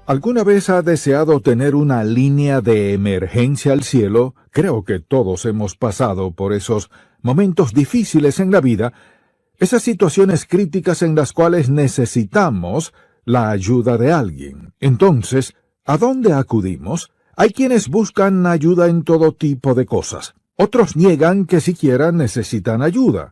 ¿Alguna vez ha deseado tener una línea de emergencia al cielo? Creo que todos hemos pasado por esos momentos difíciles en la vida, esas situaciones críticas en las cuales necesitamos la ayuda de alguien. Entonces, ¿a dónde acudimos? Hay quienes buscan ayuda en todo tipo de cosas. Otros niegan que siquiera necesitan ayuda.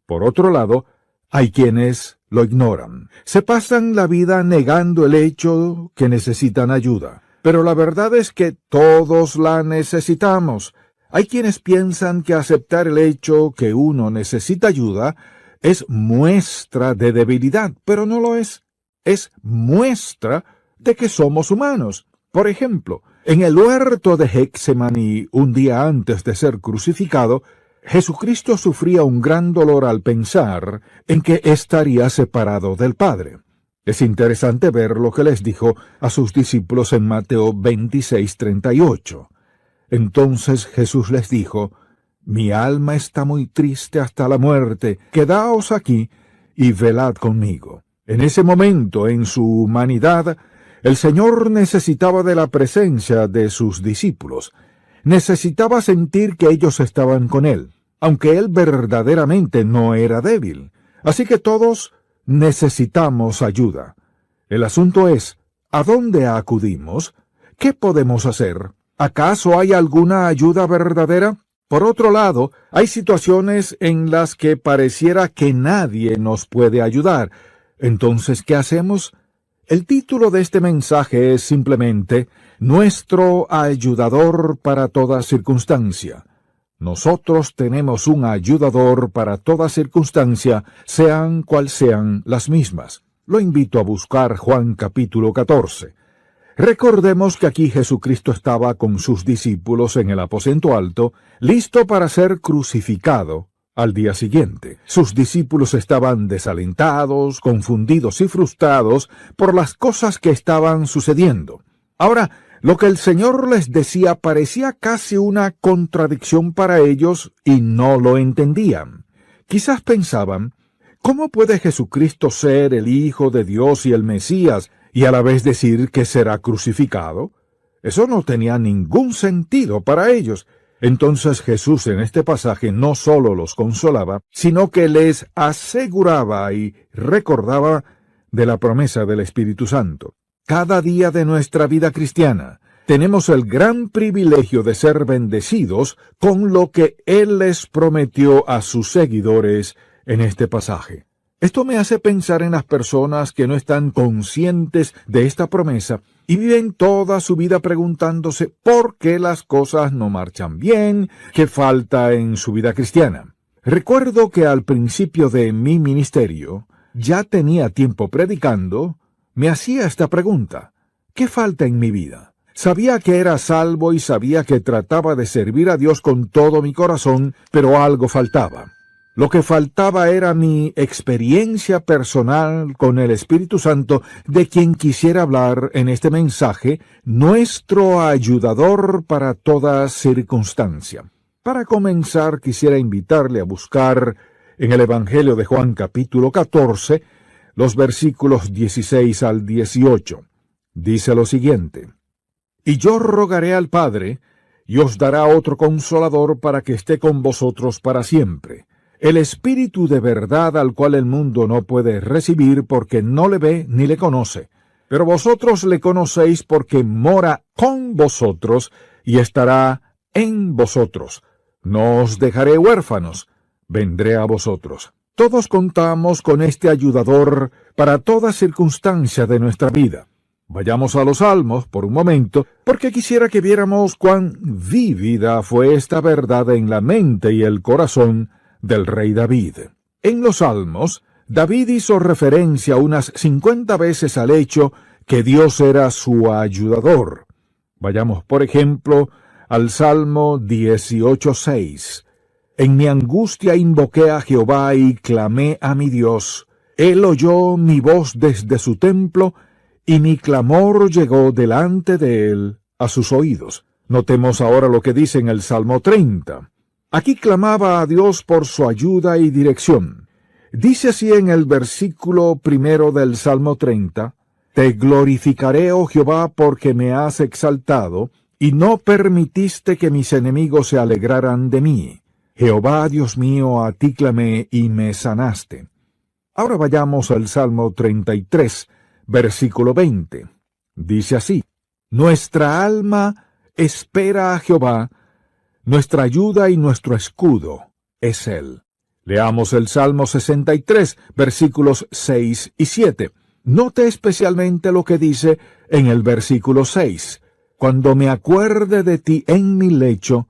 Por otro lado, hay quienes lo ignoran. Se pasan la vida negando el hecho que necesitan ayuda. Pero la verdad es que todos la necesitamos. Hay quienes piensan que aceptar el hecho que uno necesita ayuda es muestra de debilidad, pero no lo es. Es muestra de que somos humanos. Por ejemplo, en el huerto de Getsemaní, un día antes de ser crucificado, Jesucristo sufría un gran dolor al pensar en que estaría separado del Padre. Es interesante ver lo que les dijo a sus discípulos en Mateo 26:38. Entonces Jesús les dijo: «Mi alma está muy triste hasta la muerte, quedaos aquí y velad conmigo». En ese momento, en su humanidad, el Señor necesitaba de la presencia de sus discípulos. Necesitaba sentir que ellos estaban con Él, aunque Él verdaderamente no era débil. Así que todos necesitamos ayuda. El asunto es, ¿a dónde acudimos? ¿Qué podemos hacer? ¿Acaso hay alguna ayuda verdadera? Por otro lado, hay situaciones en las que pareciera que nadie nos puede ayudar. Entonces, ¿qué hacemos? El título de este mensaje es simplemente Nuestro ayudador para toda circunstancia. Nosotros tenemos un ayudador para toda circunstancia, sean cual sean las mismas. Lo invito a buscar Juan capítulo 14. Recordemos que aquí Jesucristo estaba con sus discípulos en el aposento alto, listo para ser crucificado al día siguiente. Sus discípulos estaban desalentados, confundidos y frustrados por las cosas que estaban sucediendo. Ahora, lo que el Señor les decía parecía casi una contradicción para ellos y no lo entendían. Quizás pensaban, ¿cómo puede Jesucristo ser el Hijo de Dios y el Mesías y a la vez decir que será crucificado? Eso no tenía ningún sentido para ellos. Entonces Jesús en este pasaje no solo los consolaba, sino que les aseguraba y recordaba de la promesa del Espíritu Santo. Cada día de nuestra vida cristiana tenemos el gran privilegio de ser bendecidos con lo que Él les prometió a sus seguidores en este pasaje. Esto me hace pensar en las personas que no están conscientes de esta promesa y viven toda su vida preguntándose por qué las cosas no marchan bien, qué falta en su vida cristiana. Recuerdo que al principio de mi ministerio, ya tenía tiempo predicando, me hacía esta pregunta: ¿qué falta en mi vida? Sabía que era salvo y sabía que trataba de servir a Dios con todo mi corazón, pero algo faltaba. Lo que faltaba era mi experiencia personal con el Espíritu Santo, de quien quisiera hablar en este mensaje, nuestro ayudador para toda circunstancia. Para comenzar, quisiera invitarle a buscar en el Evangelio de Juan capítulo 14, los versículos 16 al 18. Dice lo siguiente: «Y yo rogaré al Padre, y os dará otro Consolador para que esté con vosotros para siempre, el Espíritu de verdad al cual el mundo no puede recibir porque no le ve ni le conoce. Pero vosotros le conocéis porque mora con vosotros y estará en vosotros. No os dejaré huérfanos, vendré a vosotros». Todos contamos con este ayudador para toda circunstancia de nuestra vida. Vayamos a los Salmos por un momento, porque quisiera que viéramos cuán vívida fue esta verdad en la mente y el corazón del rey David. En los Salmos, David hizo referencia unas 50 veces al hecho que Dios era su ayudador. Vayamos, por ejemplo, al Salmo 18:6. «En mi angustia invoqué a Jehová y clamé a mi Dios. Él oyó mi voz desde su templo, y mi clamor llegó delante de él a sus oídos». Notemos ahora lo que dice en el Salmo 30. Aquí clamaba a Dios por su ayuda y dirección. Dice así en el versículo 1 del Salmo 30, Te glorificaré, oh Jehová, porque me has exaltado, y no permitiste que mis enemigos se alegraran de mí. Jehová, Dios mío, a ti clamé y me sanaste. Ahora vayamos al Salmo 33, versículo 20. Dice así: Nuestra alma espera a Jehová, nuestra ayuda y nuestro escudo es Él. Leamos el Salmo 63, versículos 6 y 7. Note especialmente lo que dice en el versículo 6. Cuando me acuerde de ti en mi lecho,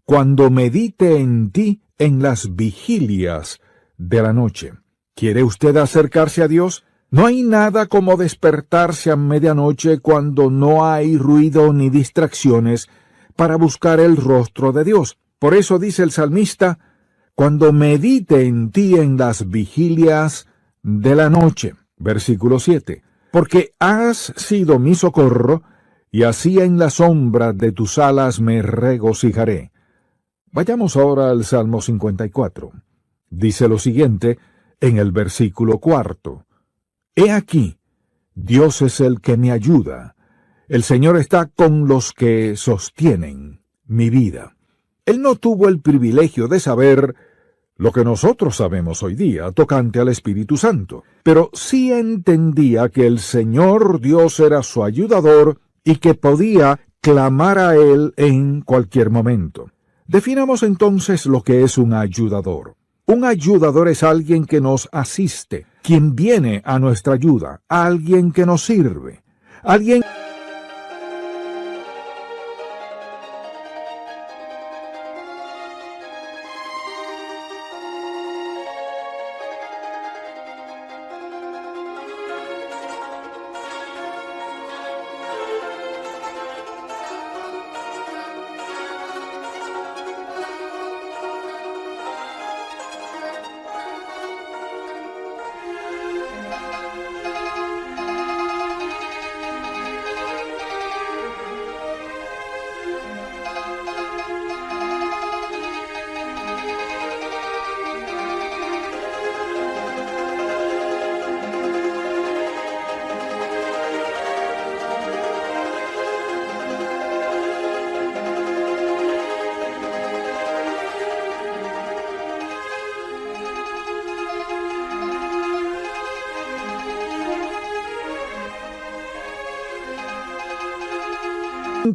cuando medite en ti en las vigilias de la noche. ¿Quiere usted acercarse a Dios? No hay nada como despertarse a medianoche cuando no hay ruido ni distracciones para buscar el rostro de Dios. Por eso dice el salmista: cuando medite en ti en las vigilias de la noche. Versículo 7. Porque has sido mi socorro, y así en la sombra de tus alas me regocijaré. Vayamos ahora al Salmo 54. Dice lo siguiente en el versículo 4. He aquí, Dios es el que me ayuda. El Señor está con los que sostienen mi vida. Él no tuvo el privilegio de saber lo que nosotros sabemos hoy día tocante al Espíritu Santo, pero sí entendía que el Señor Dios era su ayudador y que podía clamar a Él en cualquier momento. Definamos entonces lo que es un ayudador. Un ayudador es alguien que nos asiste, quien viene a nuestra ayuda, alguien que nos sirve, alguien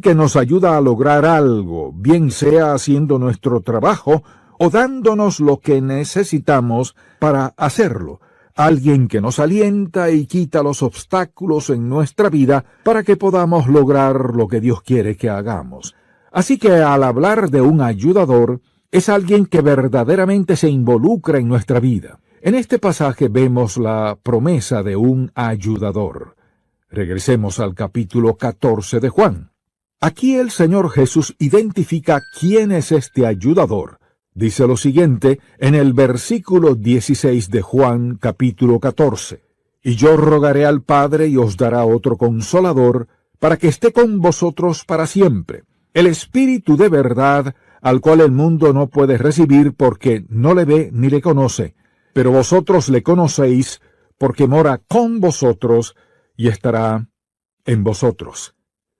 que nos ayuda a lograr algo, bien sea haciendo nuestro trabajo o dándonos lo que necesitamos para hacerlo. Alguien que nos alienta y quita los obstáculos en nuestra vida para que podamos lograr lo que Dios quiere que hagamos. Así que al hablar de un ayudador, es alguien que verdaderamente se involucra en nuestra vida. En este pasaje vemos la promesa de un ayudador. Regresemos al capítulo 14 de Juan. Aquí el Señor Jesús identifica quién es este ayudador. Dice lo siguiente en el versículo 16 de Juan capítulo 14. Y yo rogaré al Padre y os dará otro consolador, para que esté con vosotros para siempre. El Espíritu de verdad, al cual el mundo no puede recibir porque no le ve ni le conoce. Pero vosotros le conocéis, porque mora con vosotros y estará en vosotros.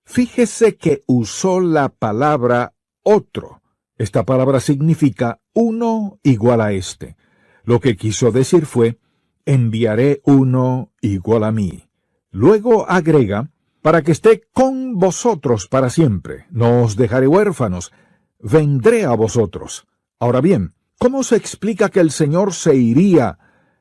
Fíjese que usó la palabra otro. Esta palabra significa uno igual a este. Lo que quiso decir fue, enviaré uno igual a mí. Luego agrega, para que esté con vosotros para siempre. No os dejaré huérfanos, vendré a vosotros. Ahora bien, ¿cómo se explica que el Señor se iría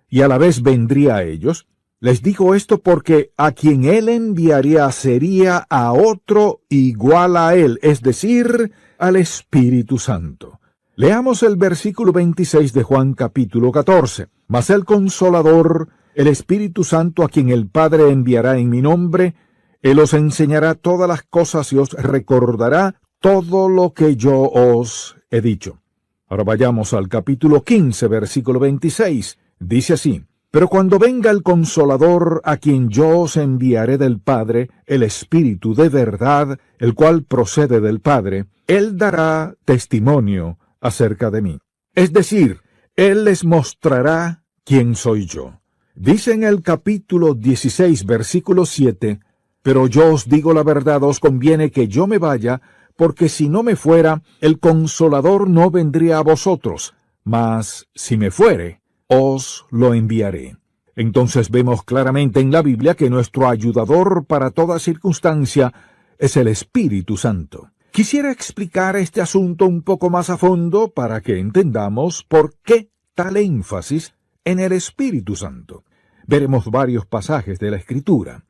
y a la vez vendría a ellos? Les digo esto porque a quien Él enviaría sería a otro igual a Él, es decir, al Espíritu Santo. Leamos el versículo 26 de Juan capítulo 14. Mas el Consolador, el Espíritu Santo, a quien el Padre enviará en mi nombre, Él os enseñará todas las cosas y os recordará todo lo que yo os he dicho. Ahora vayamos al capítulo 15, versículo 26. Dice así: Pero cuando venga el Consolador, a quien yo os enviaré del Padre, el Espíritu de verdad, el cual procede del Padre, Él dará testimonio acerca de mí. Es decir, Él les mostrará quién soy yo. Dice en el capítulo 16, versículo 7, «Pero yo os digo la verdad, os conviene que yo me vaya, porque si no me fuera, el Consolador no vendría a vosotros, mas si me fuere, os lo enviaré». Entonces vemos claramente en la Biblia que nuestro ayudador para toda circunstancia es el Espíritu Santo. Quisiera explicar este asunto un poco más a fondo para que entendamos por qué tal énfasis en el Espíritu Santo. Veremos varios pasajes de la Escritura.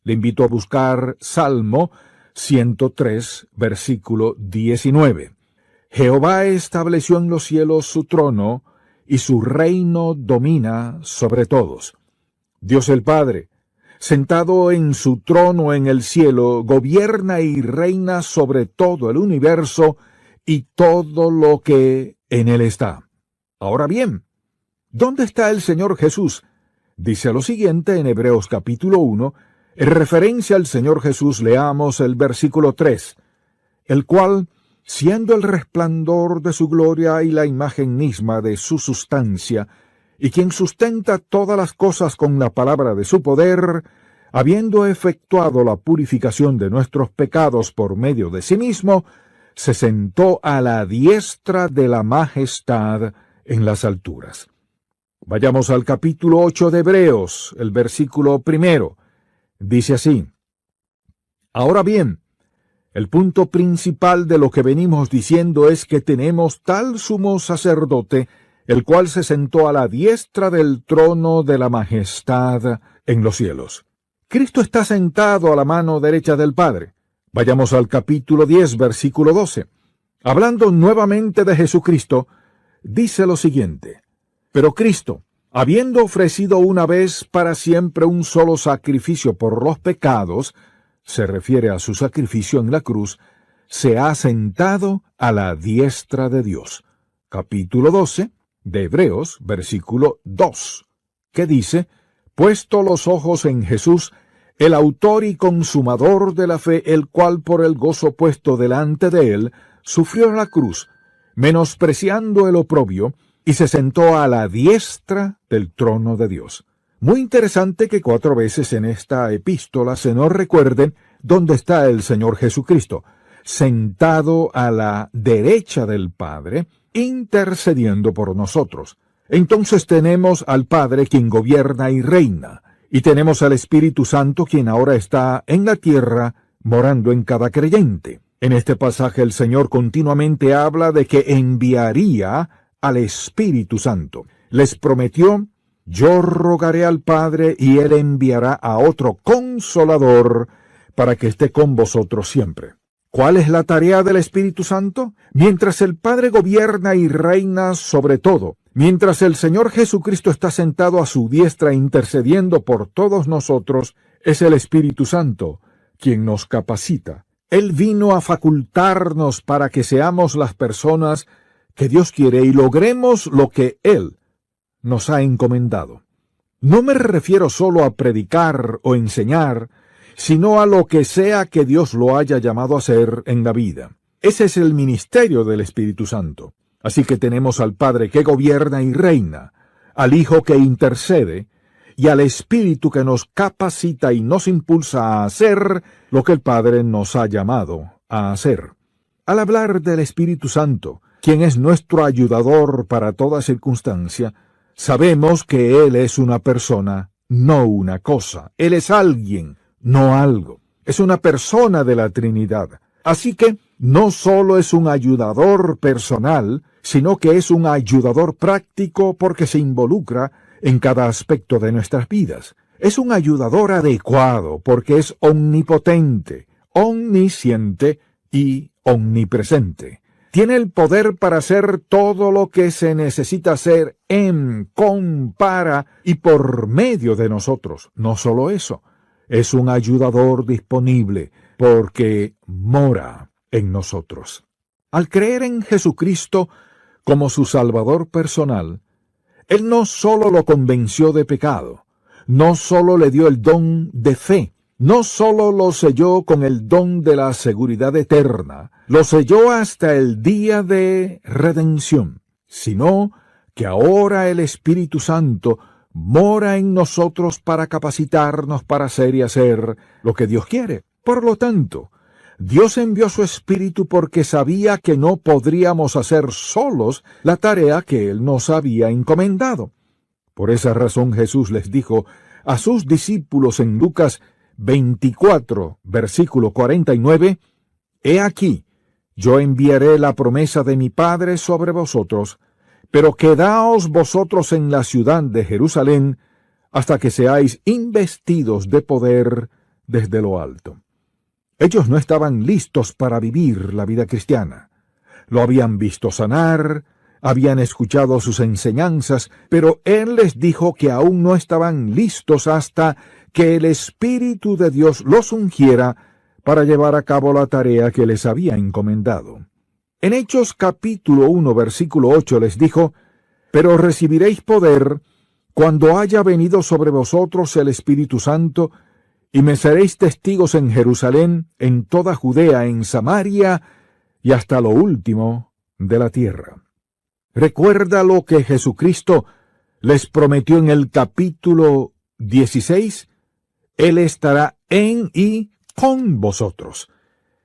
Le invito a buscar Salmo 103, versículo 19. Jehová estableció en los cielos su trono, y su reino domina sobre todos. Dios el Padre, sentado en su trono en el cielo, gobierna y reina sobre todo el universo y todo lo que en él está. Ahora bien, ¿dónde está el Señor Jesús? Dice lo siguiente en Hebreos capítulo 1, en referencia al Señor Jesús leamos el versículo 3, el cual, siendo el resplandor de su gloria y la imagen misma de su sustancia, y quien sustenta todas las cosas con la palabra de su poder, habiendo efectuado la purificación de nuestros pecados por medio de sí mismo, se sentó a la diestra de la majestad en las alturas. Vayamos al capítulo 8 de Hebreos, el versículo 1. Dice así: «Ahora bien, el punto principal de lo que venimos diciendo es que tenemos tal sumo sacerdote, el cual se sentó a la diestra del trono de la majestad en los cielos». Cristo está sentado a la mano derecha del Padre. Vayamos al capítulo 10, versículo 12. Hablando nuevamente de Jesucristo, dice lo siguiente: «Pero Cristo, habiendo ofrecido una vez para siempre un solo sacrificio por los pecados», se refiere a su sacrificio en la cruz, «se ha sentado a la diestra de Dios». Capítulo 12 de Hebreos, versículo 2, que dice: «Puesto los ojos en Jesús, el autor y consumador de la fe, el cual por el gozo puesto delante de él, sufrió la cruz, menospreciando el oprobio, y se sentó a la diestra del trono de Dios». Muy interesante que 4 veces en esta epístola se nos recuerden dónde está el Señor Jesucristo, sentado a la derecha del Padre, intercediendo por nosotros. Entonces tenemos al Padre quien gobierna y reina, y tenemos al Espíritu Santo quien ahora está en la tierra, morando en cada creyente. En este pasaje el Señor continuamente habla de que enviaría al Espíritu Santo. Les prometió: «Yo rogaré al Padre y Él enviará a otro Consolador para que esté con vosotros siempre». ¿Cuál es la tarea del Espíritu Santo? Mientras el Padre gobierna y reina sobre todo, mientras el Señor Jesucristo está sentado a su diestra intercediendo por todos nosotros, es el Espíritu Santo quien nos capacita. Él vino a facultarnos para que seamos las personas que Dios quiere y logremos lo que Él nos ha encomendado. No me refiero solo a predicar o enseñar, sino a lo que sea que Dios lo haya llamado a hacer en la vida. Ese es el ministerio del Espíritu Santo. Así que tenemos al Padre que gobierna y reina, al Hijo que intercede, y al Espíritu que nos capacita y nos impulsa a hacer lo que el Padre nos ha llamado a hacer. Al hablar del Espíritu Santo, quien es nuestro ayudador para toda circunstancia, sabemos que Él es una persona, no una cosa. Él es alguien, no algo. Es una persona de la Trinidad. Así que no solo es un ayudador personal, sino que es un ayudador práctico porque se involucra en cada aspecto de nuestras vidas. Es un ayudador adecuado porque es omnipotente, omnisciente y omnipresente. Tiene el poder para hacer todo lo que se necesita hacer en, con, para y por medio de nosotros. No solo eso, es un ayudador disponible porque mora en nosotros. Al creer en Jesucristo como su Salvador personal, Él no solo lo convenció de pecado, no solo le dio el don de fe, no solo lo selló con el don de la seguridad eterna, lo selló hasta el día de redención, sino que ahora el Espíritu Santo mora en nosotros para capacitarnos para hacer y hacer lo que Dios quiere. Por lo tanto, Dios envió su Espíritu porque sabía que no podríamos hacer solos la tarea que Él nos había encomendado. Por esa razón Jesús les dijo a sus discípulos en Lucas 24, versículo 49, «He aquí, yo enviaré la promesa de mi Padre sobre vosotros, pero quedaos vosotros en la ciudad de Jerusalén hasta que seáis investidos de poder desde lo alto». Ellos no estaban listos para vivir la vida cristiana. Lo habían visto sanar, habían escuchado sus enseñanzas, pero Él les dijo que aún no estaban listos hasta que el Espíritu de Dios los ungiera para llevar a cabo la tarea que les había encomendado. En Hechos capítulo 1, versículo 8 les dijo, «Pero recibiréis poder cuando haya venido sobre vosotros el Espíritu Santo, y me seréis testigos en Jerusalén, en toda Judea, en Samaria y hasta lo último de la tierra». Recuerda lo que Jesucristo les prometió en el capítulo 16. Él estará en y con vosotros.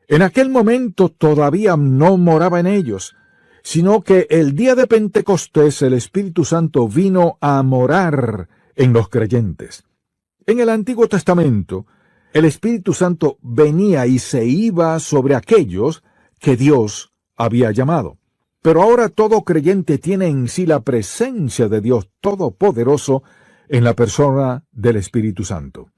En aquel momento todavía no moraba en ellos, sino que el día de Pentecostés el Espíritu Santo vino a morar en los creyentes. En el Antiguo Testamento, el Espíritu Santo venía y se iba sobre aquellos que Dios había llamado. Pero ahora todo creyente tiene en sí la presencia de Dios Todopoderoso en la persona del Espíritu Santo.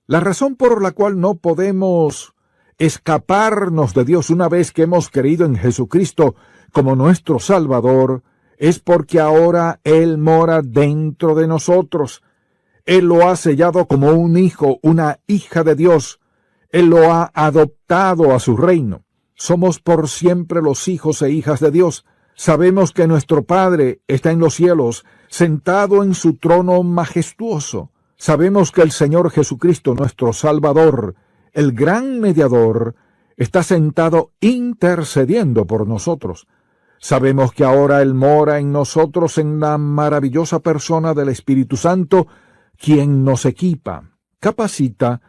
La razón por la cual no podemos escaparnos de Dios una vez que hemos creído en Jesucristo como nuestro Salvador es porque ahora Él mora dentro de nosotros. Él lo ha sellado como un hijo, una hija de Dios. Él lo ha adoptado a su reino. Somos por siempre los hijos e hijas de Dios. Sabemos que nuestro Padre está en los cielos, sentado en su trono majestuoso. Sabemos que el Señor Jesucristo, nuestro Salvador, el gran mediador, está sentado intercediendo por nosotros. Sabemos que ahora Él mora en nosotros en la maravillosa persona del Espíritu Santo, quien nos equipa, capacita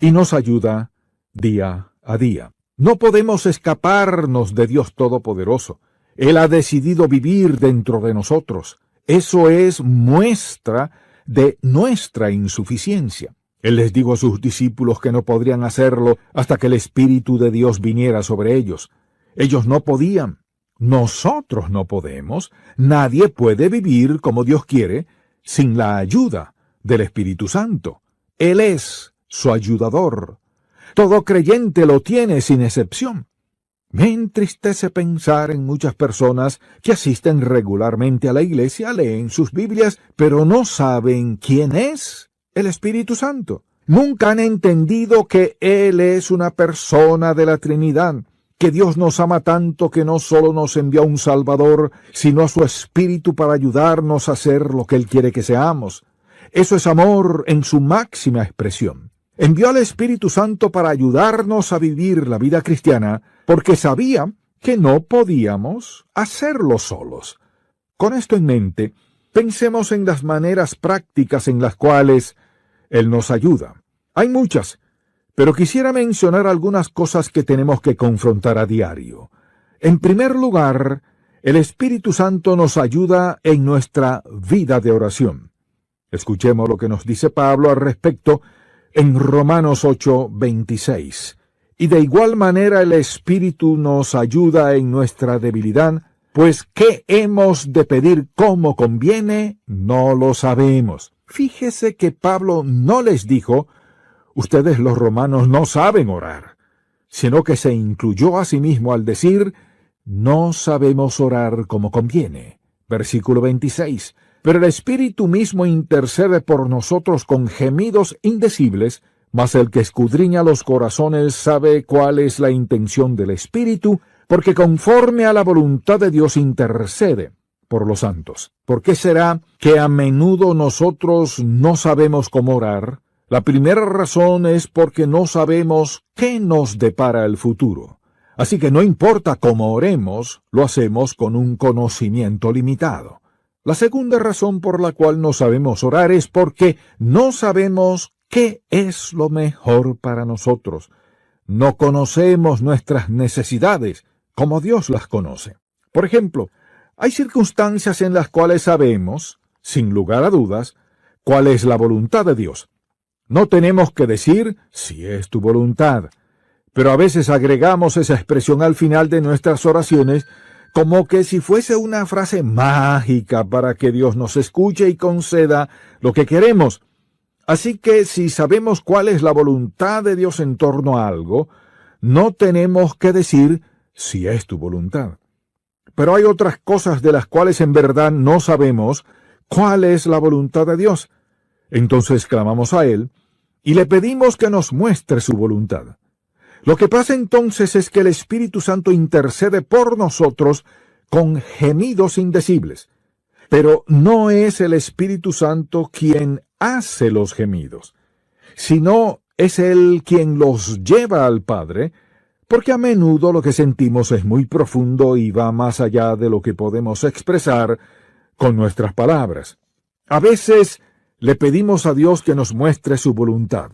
y nos ayuda día a día. No podemos escaparnos de Dios Todopoderoso. Él ha decidido vivir dentro de nosotros. Eso es muestra de nuestra insuficiencia. Él les dijo a sus discípulos que no podrían hacerlo hasta que el Espíritu de Dios viniera sobre ellos. Ellos no podían. Nosotros no podemos. Nadie puede vivir como Dios quiere sin la ayuda del Espíritu Santo. Él es su ayudador. Todo creyente lo tiene sin excepción. Me entristece pensar en muchas personas que asisten regularmente a la iglesia, leen sus Biblias, pero no saben quién es el Espíritu Santo. Nunca han entendido que Él es una persona de la Trinidad, que Dios nos ama tanto que no solo nos envió a un Salvador, sino a su Espíritu para ayudarnos a hacer lo que Él quiere que seamos. Eso es amor en su máxima expresión. Envió al Espíritu Santo para ayudarnos a vivir la vida cristiana, porque sabía que no podíamos hacerlo solos. Con esto en mente, pensemos en las maneras prácticas en las cuales Él nos ayuda. Hay muchas, pero quisiera mencionar algunas cosas que tenemos que confrontar a diario. En primer lugar, el Espíritu Santo nos ayuda en nuestra vida de oración. Escuchemos lo que nos dice Pablo al respecto en Romanos 8:26. Y de igual manera el Espíritu nos ayuda en nuestra debilidad, pues ¿qué hemos de pedir como conviene? No lo sabemos. Fíjese que Pablo no les dijo, ustedes los romanos no saben orar, sino que se incluyó a sí mismo al decir, no sabemos orar como conviene. Versículo 26. Pero el Espíritu mismo intercede por nosotros con gemidos indecibles, mas el que escudriña los corazones sabe cuál es la intención del Espíritu, porque conforme a la voluntad de Dios intercede por los santos. ¿Por qué será que a menudo nosotros no sabemos cómo orar? La primera razón es porque no sabemos qué nos depara el futuro. Así que no importa cómo oremos, lo hacemos con un conocimiento limitado. La segunda razón por la cual no sabemos orar es porque no sabemos qué es lo mejor para nosotros. No conocemos nuestras necesidades como Dios las conoce. Por ejemplo, hay circunstancias en las cuales sabemos, sin lugar a dudas, cuál es la voluntad de Dios. No tenemos que decir si es tu voluntad, pero a veces agregamos esa expresión al final de nuestras oraciones como que si fuese una frase mágica para que Dios nos escuche y conceda lo que queremos. Así que si sabemos cuál es la voluntad de Dios en torno a algo, no tenemos que decir si es tu voluntad. Pero hay otras cosas de las cuales en verdad no sabemos cuál es la voluntad de Dios. Entonces clamamos a Él y le pedimos que nos muestre su voluntad. Lo que pasa entonces es que el Espíritu Santo intercede por nosotros con gemidos indecibles. Pero no es el Espíritu Santo quien hace los gemidos, sino es Él quien los lleva al Padre, porque a menudo lo que sentimos es muy profundo y va más allá de lo que podemos expresar con nuestras palabras. A veces le pedimos a Dios que nos muestre su voluntad.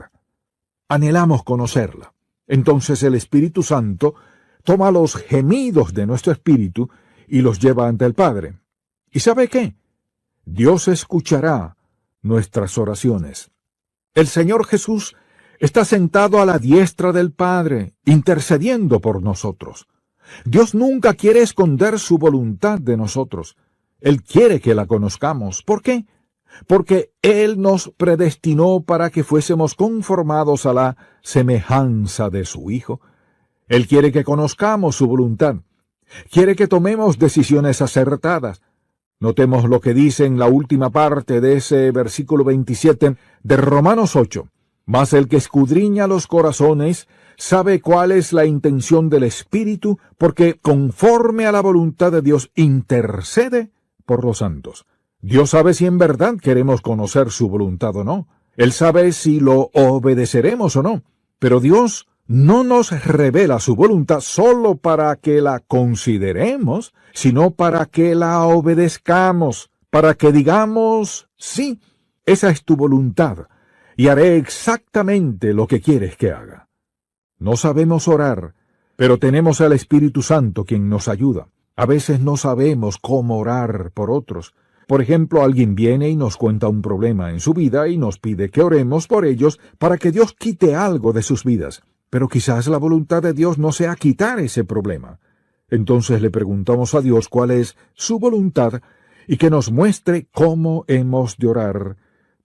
Anhelamos conocerla. Entonces el Espíritu Santo toma los gemidos de nuestro espíritu y los lleva ante el Padre. ¿Y sabe qué? Dios escuchará nuestras oraciones. El Señor Jesús está sentado a la diestra del Padre, intercediendo por nosotros. Dios nunca quiere esconder su voluntad de nosotros. Él quiere que la conozcamos. ¿Por qué? Porque Él nos predestinó para que fuésemos conformados a la semejanza de su Hijo. Él quiere que conozcamos su voluntad. Quiere que tomemos decisiones acertadas. Notemos lo que dice en la última parte de ese versículo 27 de Romanos 8. Mas el que escudriña los corazones sabe cuál es la intención del Espíritu, porque conforme a la voluntad de Dios intercede por los santos. Dios sabe si en verdad queremos conocer su voluntad o no. Él sabe si lo obedeceremos o no. Pero Dios no nos revela su voluntad solo para que la consideremos, sino para que la obedezcamos, para que digamos, sí, esa es tu voluntad, y haré exactamente lo que quieres que haga. No sabemos orar, pero tenemos al Espíritu Santo quien nos ayuda. A veces no sabemos cómo orar por otros. Por ejemplo, alguien viene y nos cuenta un problema en su vida y nos pide que oremos por ellos para que Dios quite algo de sus vidas. Pero quizás la voluntad de Dios no sea quitar ese problema. Entonces le preguntamos a Dios cuál es su voluntad y que nos muestre cómo hemos de orar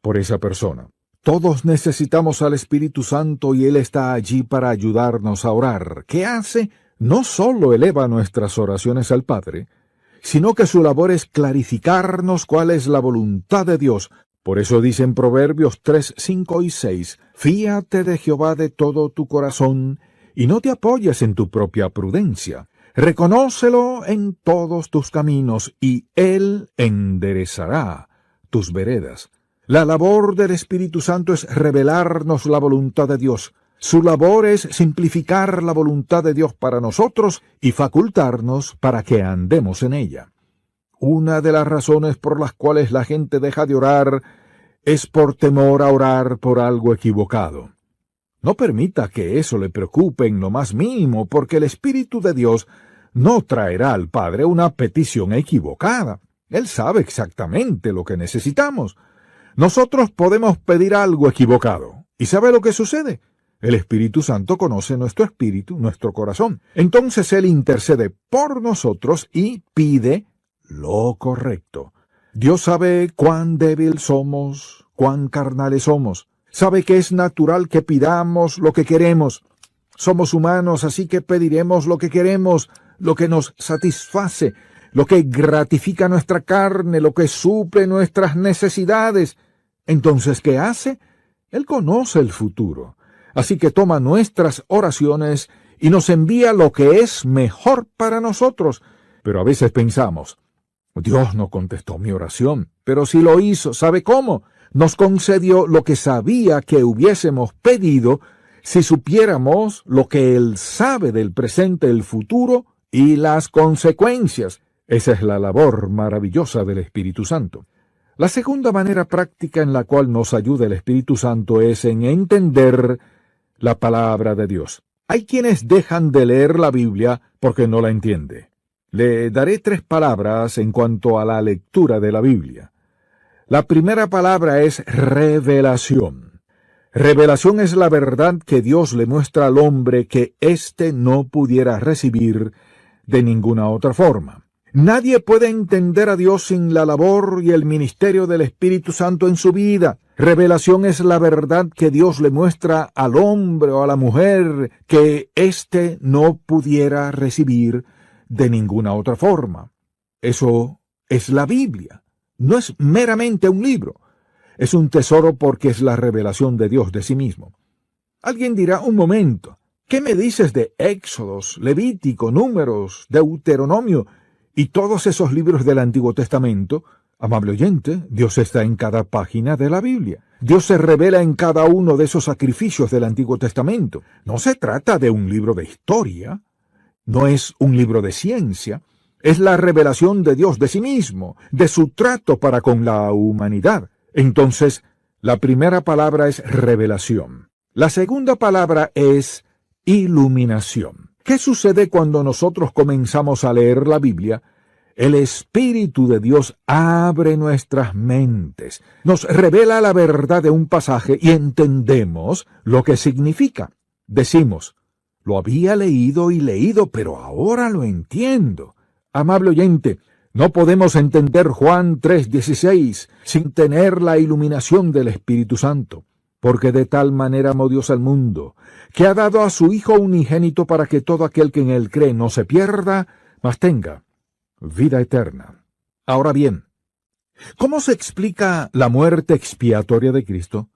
por esa persona. Todos necesitamos al Espíritu Santo y Él está allí para ayudarnos a orar. ¿Qué hace? No solo eleva nuestras oraciones al Padre, sino que su labor es clarificarnos cuál es la voluntad de Dios. Por eso dice en Proverbios 3, 5 y 6, «Fíate de Jehová de todo tu corazón, y no te apoyes en tu propia prudencia. Reconócelo en todos tus caminos, y Él enderezará tus veredas». La labor del Espíritu Santo es revelarnos la voluntad de Dios. Su labor es simplificar la voluntad de Dios para nosotros y facultarnos para que andemos en ella. Una de las razones por las cuales la gente deja de orar es por temor a orar por algo equivocado. No permita que eso le preocupe en lo más mínimo, porque el Espíritu de Dios no traerá al Padre una petición equivocada. Él sabe exactamente lo que necesitamos. Nosotros podemos pedir algo equivocado. ¿Y sabe lo que sucede? El Espíritu Santo conoce nuestro espíritu, nuestro corazón. Entonces Él intercede por nosotros y pide lo correcto. Dios sabe cuán débil somos, cuán carnales somos. Sabe que es natural que pidamos lo que queremos. Somos humanos, así que pediremos lo que queremos, lo que nos satisface, lo que gratifica nuestra carne, lo que suple nuestras necesidades. Entonces, ¿qué hace? Él conoce el futuro. Así que toma nuestras oraciones y nos envía lo que es mejor para nosotros. Pero a veces pensamos, Dios no contestó mi oración, pero sí lo hizo. ¿Sabe cómo? Nos concedió lo que sabía que hubiésemos pedido si supiéramos lo que Él sabe del presente, el futuro y las consecuencias. Esa es la labor maravillosa del Espíritu Santo. La segunda manera práctica en la cual nos ayuda el Espíritu Santo es en entender la palabra de Dios. Hay quienes dejan de leer la Biblia porque no la entiende. Le daré 3 palabras en cuanto a la lectura de la Biblia. La primera palabra es revelación. Revelación es la verdad que Dios le muestra al hombre que éste no pudiera recibir de ninguna otra forma. Nadie puede entender a Dios sin la labor y el ministerio del Espíritu Santo en su vida. Revelación es la verdad que Dios le muestra al hombre o a la mujer que éste no pudiera recibir de ninguna otra forma. Eso es la Biblia. No es meramente un libro. Es un tesoro porque es la revelación de Dios de sí mismo. Alguien dirá, un momento, ¿qué me dices de Éxodos, Levítico, Números, Deuteronomio y todos esos libros del Antiguo Testamento? Amable oyente, Dios está en cada página de la Biblia. Dios se revela en cada uno de esos sacrificios del Antiguo Testamento. No se trata de un libro de historia, no es un libro de ciencia, es la revelación de Dios de sí mismo, de su trato para con la humanidad. Entonces, la primera palabra es revelación. La segunda palabra es iluminación. ¿Qué sucede cuando nosotros comenzamos a leer la Biblia? El Espíritu de Dios abre nuestras mentes, nos revela la verdad de un pasaje y entendemos lo que significa. Decimos, lo había leído y leído, pero ahora lo entiendo. Amable oyente, no podemos entender Juan 3:16 sin tener la iluminación del Espíritu Santo, porque de tal manera amó Dios al mundo, que ha dado a su Hijo unigénito para que todo aquel que en él cree no se pierda, mas tenga vida eterna. Ahora bien, ¿cómo se explica la muerte expiatoria de Cristo?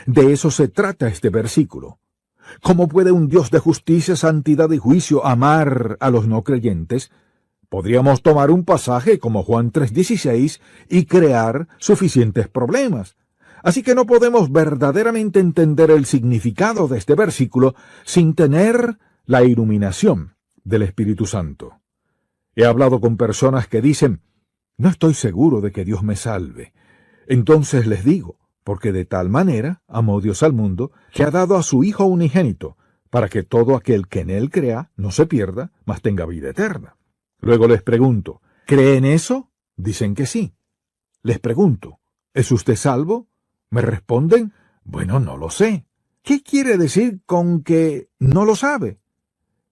De eso se trata este versículo. ¿Cómo puede un Dios de justicia, santidad y juicio amar a los no creyentes? Podríamos tomar un pasaje como Juan 3:16 y crear suficientes problemas. Así que no podemos verdaderamente entender el significado de este versículo sin tener la iluminación del Espíritu Santo. He hablado con personas que dicen, no estoy seguro de que Dios me salve. Entonces les digo, porque de tal manera amó Dios al mundo, que ha dado a su Hijo unigénito, para que todo aquel que en él crea no se pierda, mas tenga vida eterna. Luego les pregunto, ¿creen eso? Dicen que sí. Les pregunto, ¿es usted salvo? Me responden, bueno, no lo sé. ¿Qué quiere decir con que no lo sabe?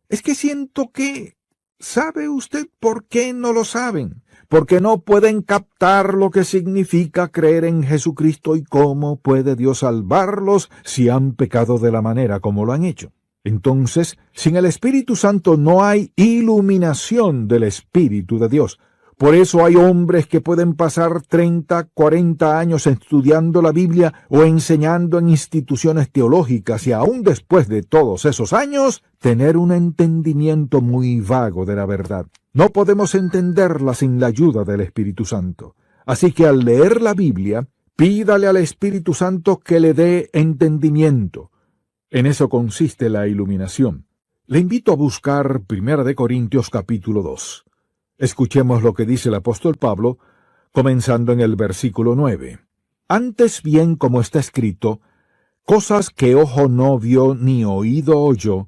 Es que siento que... ¿Sabe usted por qué no lo saben? Porque no pueden captar lo que significa creer en Jesucristo y cómo puede Dios salvarlos si han pecado de la manera como lo han hecho. Entonces, sin el Espíritu Santo no hay iluminación del Espíritu de Dios. Por eso hay hombres que pueden pasar 30, 40 años estudiando la Biblia o enseñando en instituciones teológicas y aún después de todos esos años, tener un entendimiento muy vago de la verdad. No podemos entenderla sin la ayuda del Espíritu Santo. Así que al leer la Biblia, pídale al Espíritu Santo que le dé entendimiento. En eso consiste la iluminación. Le invito a buscar 1 Corintios capítulo 2. Escuchemos lo que dice el apóstol Pablo, comenzando en el versículo 9. Antes bien, como está escrito, cosas que ojo no vio ni oído oyó,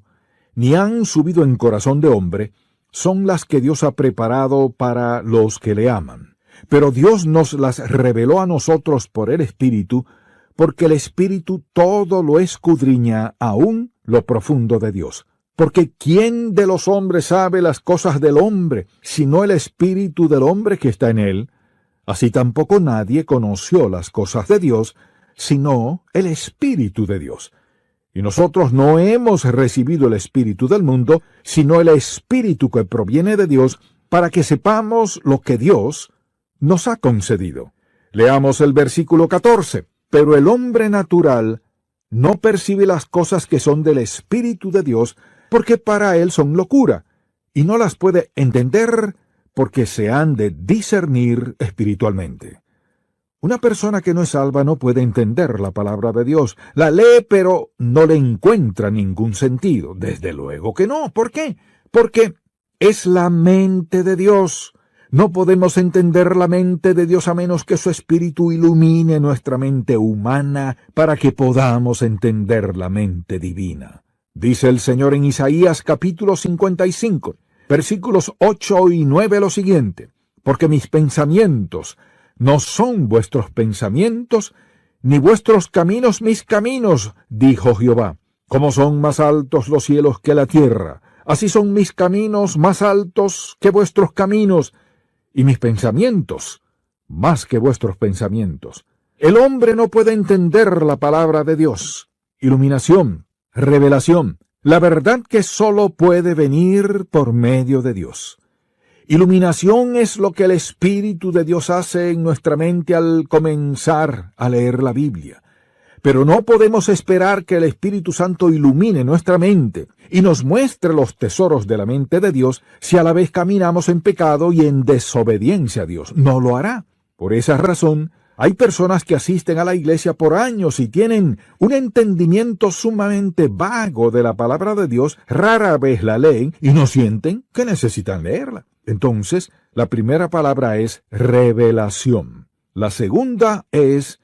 ni han subido en corazón de hombre, son las que Dios ha preparado para los que le aman. Pero Dios nos las reveló a nosotros por el Espíritu, porque el Espíritu todo lo escudriña, aún lo profundo de Dios. Porque ¿quién de los hombres sabe las cosas del hombre, sino el espíritu del hombre que está en él? Así tampoco nadie conoció las cosas de Dios, sino el Espíritu de Dios. Y nosotros no hemos recibido el espíritu del mundo, sino el Espíritu que proviene de Dios, para que sepamos lo que Dios nos ha concedido. Leamos el versículo 14. Pero el hombre natural no percibe las cosas que son del Espíritu de Dios, porque para él son locura, y no las puede entender porque se han de discernir espiritualmente. Una persona que no es salva no puede entender la palabra de Dios. La lee, pero no le encuentra ningún sentido. Desde luego que no. ¿Por qué? Porque es la mente de Dios. No podemos entender la mente de Dios a menos que su Espíritu ilumine nuestra mente humana para que podamos entender la mente divina. Dice el Señor en Isaías capítulo 55, versículos 8 y 9 lo siguiente: porque mis pensamientos no son vuestros pensamientos, ni vuestros caminos mis caminos, dijo Jehová. Como son más altos los cielos que la tierra, así son mis caminos más altos que vuestros caminos, y mis pensamientos más que vuestros pensamientos. El hombre no puede entender la palabra de Dios. Iluminación, revelación, la verdad que solo puede venir por medio de Dios. Iluminación es lo que el Espíritu de Dios hace en nuestra mente al comenzar a leer la Biblia. Pero no podemos esperar que el Espíritu Santo ilumine nuestra mente y nos muestre los tesoros de la mente de Dios si a la vez caminamos en pecado y en desobediencia a Dios. No lo hará. Por esa razón, hay personas que asisten a la iglesia por años y tienen un entendimiento sumamente vago de la palabra de Dios, rara vez la leen y no sienten que necesitan leerla. Entonces, la primera palabra es revelación. La segunda es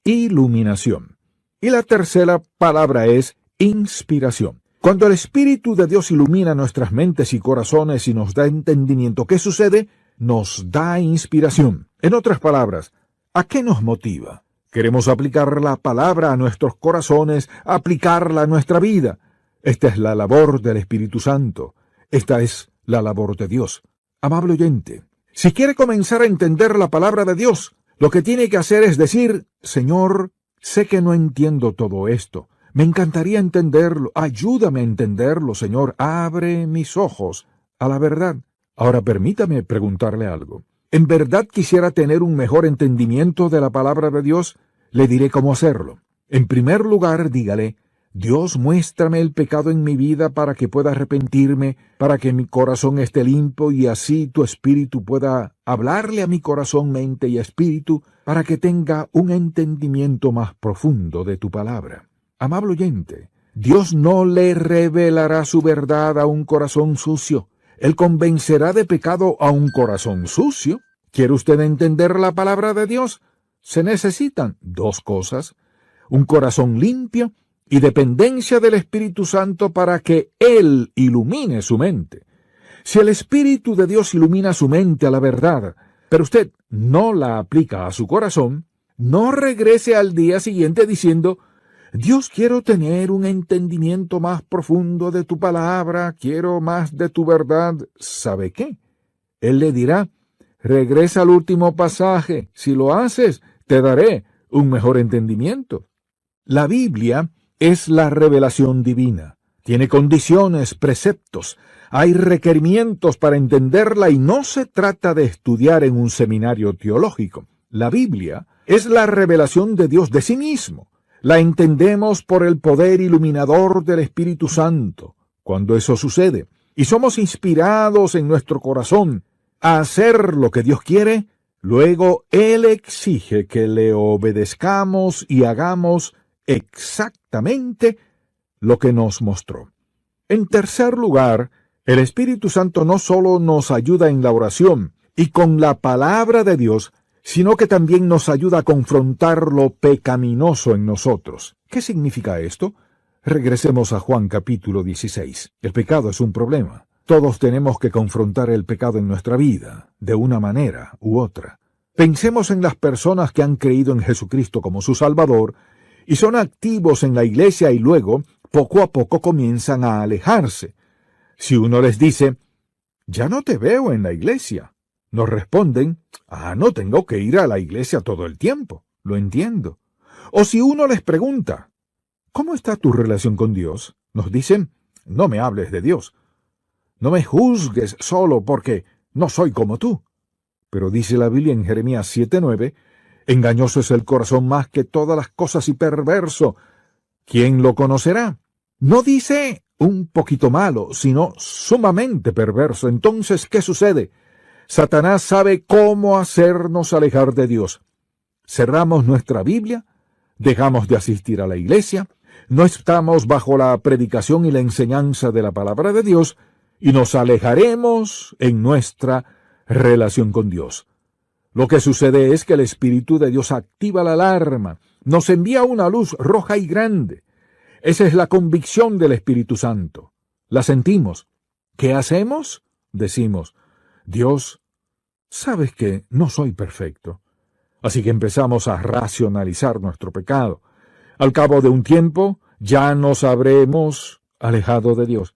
iluminación. Y la tercera palabra es inspiración. Cuando el Espíritu de Dios ilumina nuestras mentes y corazones y nos da entendimiento, ¿qué sucede? Nos da inspiración. En otras palabras, ¿a qué nos motiva? Queremos aplicar la palabra a nuestros corazones, aplicarla a nuestra vida. Esta es la labor del Espíritu Santo. Esta es la labor de Dios. Amable oyente, si quiere comenzar a entender la palabra de Dios, lo que tiene que hacer es decir: Señor, sé que no entiendo todo esto. Me encantaría entenderlo. Ayúdame a entenderlo, Señor. Abre mis ojos a la verdad. Ahora permítame preguntarle algo. ¿En verdad quisiera tener un mejor entendimiento de la palabra de Dios? Le diré cómo hacerlo. En primer lugar, dígale: Dios, muéstrame el pecado en mi vida para que pueda arrepentirme, para que mi corazón esté limpio y así tu Espíritu pueda hablarle a mi corazón, mente y espíritu, para que tenga un entendimiento más profundo de tu palabra. Amable oyente, Dios no le revelará su verdad a un corazón sucio. Él convencerá de pecado a un corazón sucio. ¿Quiere usted entender la palabra de Dios? Se necesitan dos cosas: un corazón limpio y dependencia del Espíritu Santo para que Él ilumine su mente. Si el Espíritu de Dios ilumina su mente a la verdad, pero usted no la aplica a su corazón, no regrese al día siguiente diciendo: Dios, quiero tener un entendimiento más profundo de tu palabra, quiero más de tu verdad. ¿Sabe qué? Él le dirá: regresa al último pasaje. Si lo haces, te daré un mejor entendimiento. La Biblia es la revelación divina. Tiene condiciones, preceptos. Hay requerimientos para entenderla y no se trata de estudiar en un seminario teológico. La Biblia es la revelación de Dios de sí mismo. La entendemos por el poder iluminador del Espíritu Santo. Cuando eso sucede y somos inspirados en nuestro corazón a hacer lo que Dios quiere, luego Él exige que le obedezcamos y hagamos exactamente lo que nos mostró. En tercer lugar, el Espíritu Santo no solo nos ayuda en la oración y con la palabra de Dios, sino que también nos ayuda a confrontar lo pecaminoso en nosotros. ¿Qué significa esto? Regresemos a Juan capítulo 16. El pecado es un problema. Todos tenemos que confrontar el pecado en nuestra vida, de una manera u otra. Pensemos en las personas que han creído en Jesucristo como su Salvador y son activos en la iglesia y luego, poco a poco, comienzan a alejarse. Si uno les dice: ya no te veo en la iglesia, nos responden: no tengo que ir a la iglesia todo el tiempo, lo entiendo. O si uno les pregunta: ¿cómo está tu relación con Dios?, nos dicen: no me hables de Dios, no me juzgues solo porque no soy como tú. Pero dice la Biblia en Jeremías 7:9, engañoso es el corazón más que todas las cosas y perverso. ¿Quién lo conocerá? No dice un poquito malo, sino sumamente perverso. Entonces, ¿qué sucede? Satanás sabe cómo hacernos alejar de Dios. Cerramos nuestra Biblia, dejamos de asistir a la iglesia, no estamos bajo la predicación y la enseñanza de la palabra de Dios, y nos alejaremos en nuestra relación con Dios. Lo que sucede es que el Espíritu de Dios activa la alarma, nos envía una luz roja y grande. Esa es la convicción del Espíritu Santo. La sentimos. ¿Qué hacemos? Decimos, Dios, sabes que no soy perfecto. Así que empezamos a racionalizar nuestro pecado. Al cabo de un tiempo, ya nos habremos alejado de Dios.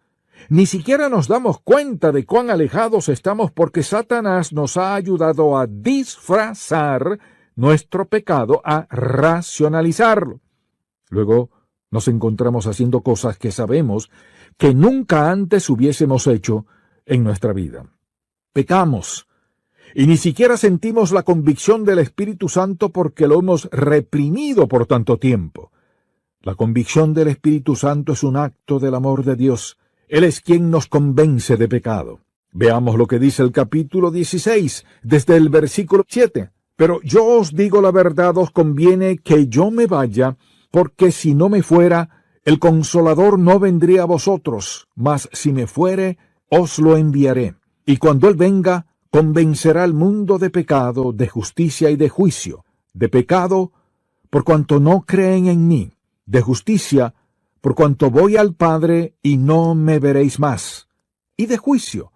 Ni siquiera nos damos cuenta de cuán alejados estamos porque Satanás nos ha ayudado a disfrazar nuestro pecado, a racionalizarlo. Luego nos encontramos haciendo cosas que sabemos que nunca antes hubiésemos hecho en nuestra vida. Pecamos, y ni siquiera sentimos la convicción del Espíritu Santo porque lo hemos reprimido por tanto tiempo. La convicción del Espíritu Santo es un acto del amor de Dios. Él es quien nos convence de pecado. Veamos lo que dice el capítulo 16, desde el versículo 7. Pero yo os digo la verdad, os conviene que yo me vaya, porque si no me fuera, el Consolador no vendría a vosotros, mas si me fuere, os lo enviaré. Y cuando Él venga, convencerá al mundo de pecado, de justicia y de juicio. De pecado, por cuanto no creen en mí. De justicia, por cuanto voy al Padre y no me veréis más. Y de juicio,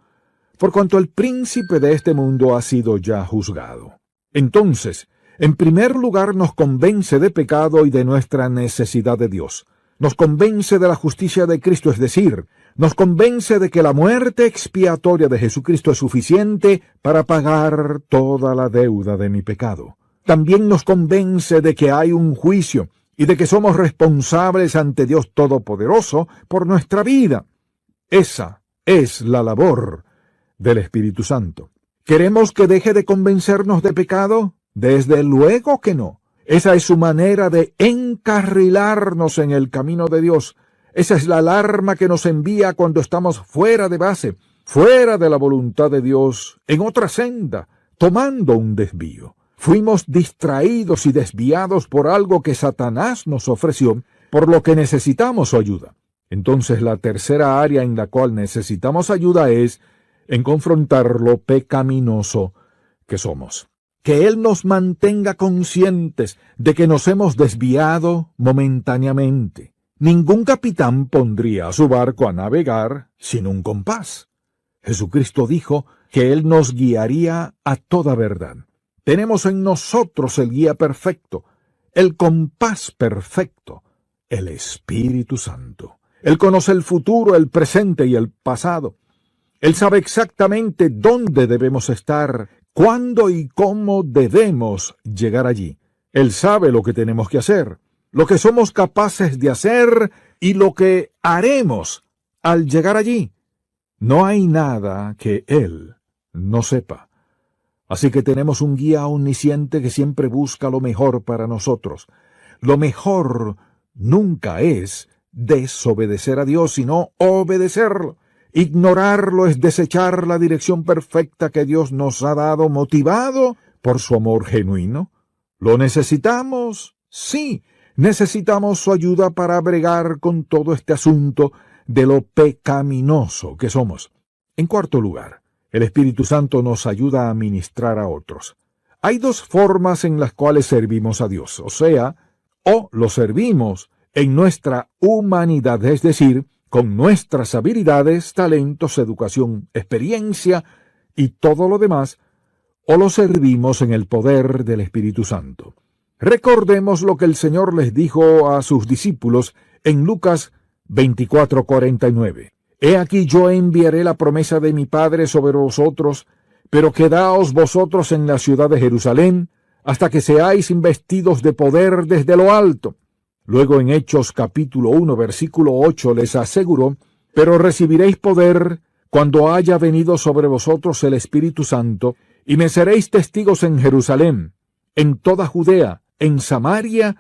por cuanto el príncipe de este mundo ha sido ya juzgado. Entonces, en primer lugar nos convence de pecado y de nuestra necesidad de Dios. Nos convence de la justicia de Cristo, es decir, nos convence de que la muerte expiatoria de Jesucristo es suficiente para pagar toda la deuda de mi pecado. También nos convence de que hay un juicio y de que somos responsables ante Dios Todopoderoso por nuestra vida. Esa es la labor del Espíritu Santo. ¿Queremos que deje de convencernos de pecado? Desde luego que no. Esa es su manera de encarrilarnos en el camino de Dios. Esa es la alarma que nos envía cuando estamos fuera de base, fuera de la voluntad de Dios, en otra senda, tomando un desvío. Fuimos distraídos y desviados por algo que Satanás nos ofreció, por lo que necesitamos su ayuda. Entonces la tercera área en la cual necesitamos ayuda es en confrontar lo pecaminoso que somos. Que Él nos mantenga conscientes de que nos hemos desviado momentáneamente. Ningún capitán pondría a su barco a navegar sin un compás. Jesucristo dijo que Él nos guiaría a toda verdad. Tenemos en nosotros el guía perfecto, el compás perfecto, el Espíritu Santo. Él conoce el futuro, el presente y el pasado. Él sabe exactamente dónde debemos estar, cuándo y cómo debemos llegar allí. Él sabe lo que tenemos que hacer, lo que somos capaces de hacer y lo que haremos al llegar allí. No hay nada que Él no sepa. Así que tenemos un guía omnisciente que siempre busca lo mejor para nosotros. Lo mejor nunca es desobedecer a Dios, sino obedecerlo. Ignorarlo es desechar la dirección perfecta que Dios nos ha dado, motivado por su amor genuino. ¿Lo necesitamos? Sí, necesitamos su ayuda para bregar con todo este asunto de lo pecaminoso que somos. En cuarto lugar, el Espíritu Santo nos ayuda a ministrar a otros. Hay dos formas en las cuales servimos a Dios, o lo servimos en nuestra humanidad, es decir, con nuestras habilidades, talentos, educación, experiencia y todo lo demás, o lo servimos en el poder del Espíritu Santo. Recordemos lo que el Señor les dijo a sus discípulos en Lucas 24:49. He aquí yo enviaré la promesa de mi Padre sobre vosotros, pero quedaos vosotros en la ciudad de Jerusalén, hasta que seáis investidos de poder desde lo alto. Luego en Hechos capítulo 1, versículo 8 les aseguró, pero recibiréis poder cuando haya venido sobre vosotros el Espíritu Santo, y me seréis testigos en Jerusalén, en toda Judea, en Samaria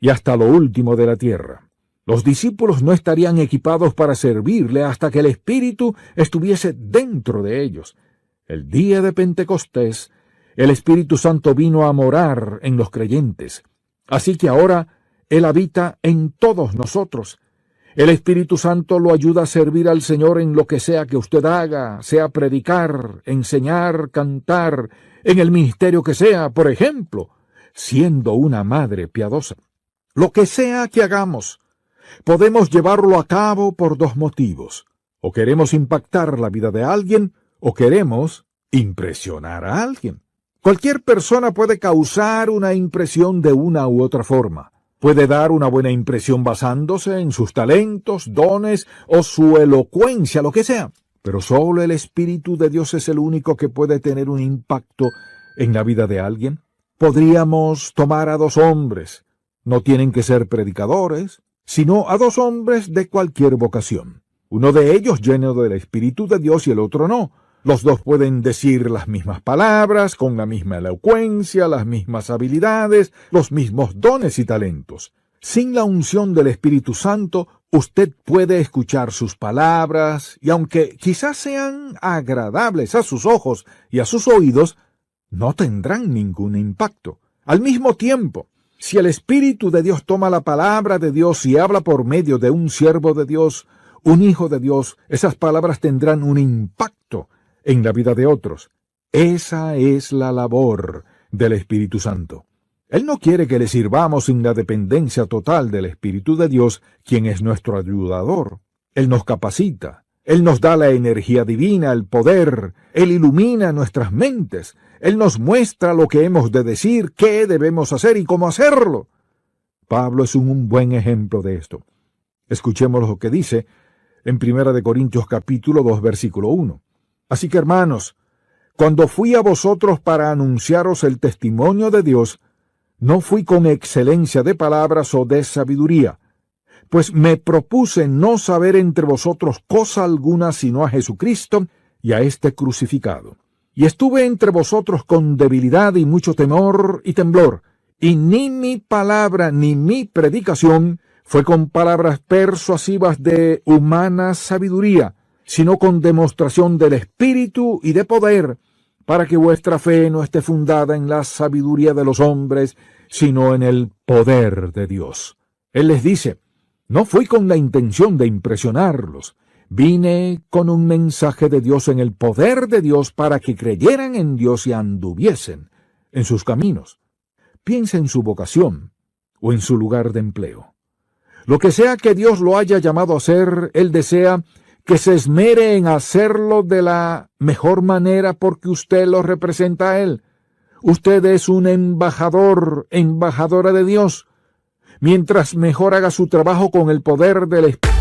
y hasta lo último de la tierra. Los discípulos no estarían equipados para servirle hasta que el Espíritu estuviese dentro de ellos. El día de Pentecostés, el Espíritu Santo vino a morar en los creyentes. Así que ahora Él habita en todos nosotros. El Espíritu Santo lo ayuda a servir al Señor en lo que sea que usted haga, sea predicar, enseñar, cantar, en el ministerio que sea, por ejemplo, siendo una madre piadosa. Lo que sea que hagamos, podemos llevarlo a cabo por dos motivos. O queremos impactar la vida de alguien, o queremos impresionar a alguien. Cualquier persona puede causar una impresión de una u otra forma. Puede dar una buena impresión basándose en sus talentos, dones o su elocuencia, lo que sea. Pero solo el Espíritu de Dios es el único que puede tener un impacto en la vida de alguien. Podríamos tomar a dos hombres. No tienen que ser predicadores, sino a dos hombres de cualquier vocación. Uno de ellos lleno del Espíritu de Dios y el otro no. Los dos pueden decir las mismas palabras, con la misma elocuencia, las mismas habilidades, los mismos dones y talentos. Sin la unción del Espíritu Santo, usted puede escuchar sus palabras, y aunque quizás sean agradables a sus ojos y a sus oídos, no tendrán ningún impacto. Al mismo tiempo, si el Espíritu de Dios toma la palabra de Dios y habla por medio de un siervo de Dios, un hijo de Dios, esas palabras tendrán un impacto en la vida de otros. Esa es la labor del Espíritu Santo. Él no quiere que le sirvamos sin la dependencia total del Espíritu de Dios, quien es nuestro ayudador. Él nos capacita, Él nos da la energía divina, el poder, Él ilumina nuestras mentes, Él nos muestra lo que hemos de decir, qué debemos hacer y cómo hacerlo. Pablo es un buen ejemplo de esto. Escuchemos lo que dice en 1 Corintios capítulo 2, versículo 1. Así que, hermanos, cuando fui a vosotros para anunciaros el testimonio de Dios, no fui con excelencia de palabras o de sabiduría, pues me propuse no saber entre vosotros cosa alguna sino a Jesucristo y a este crucificado. Y estuve entre vosotros con debilidad y mucho temor y temblor, y ni mi palabra ni mi predicación fue con palabras persuasivas de humana sabiduría, sino con demostración del Espíritu y de poder, para que vuestra fe no esté fundada en la sabiduría de los hombres, sino en el poder de Dios. Él les dice, no fui con la intención de impresionarlos, vine con un mensaje de Dios en el poder de Dios para que creyeran en Dios y anduviesen en sus caminos. Piensa en su vocación o en su lugar de empleo. Lo que sea que Dios lo haya llamado a hacer, Él desea que se esmere en hacerlo de la mejor manera porque usted lo representa a Él. Usted es un embajador, embajadora de Dios. Mientras mejor haga su trabajo con el poder del Espíritu.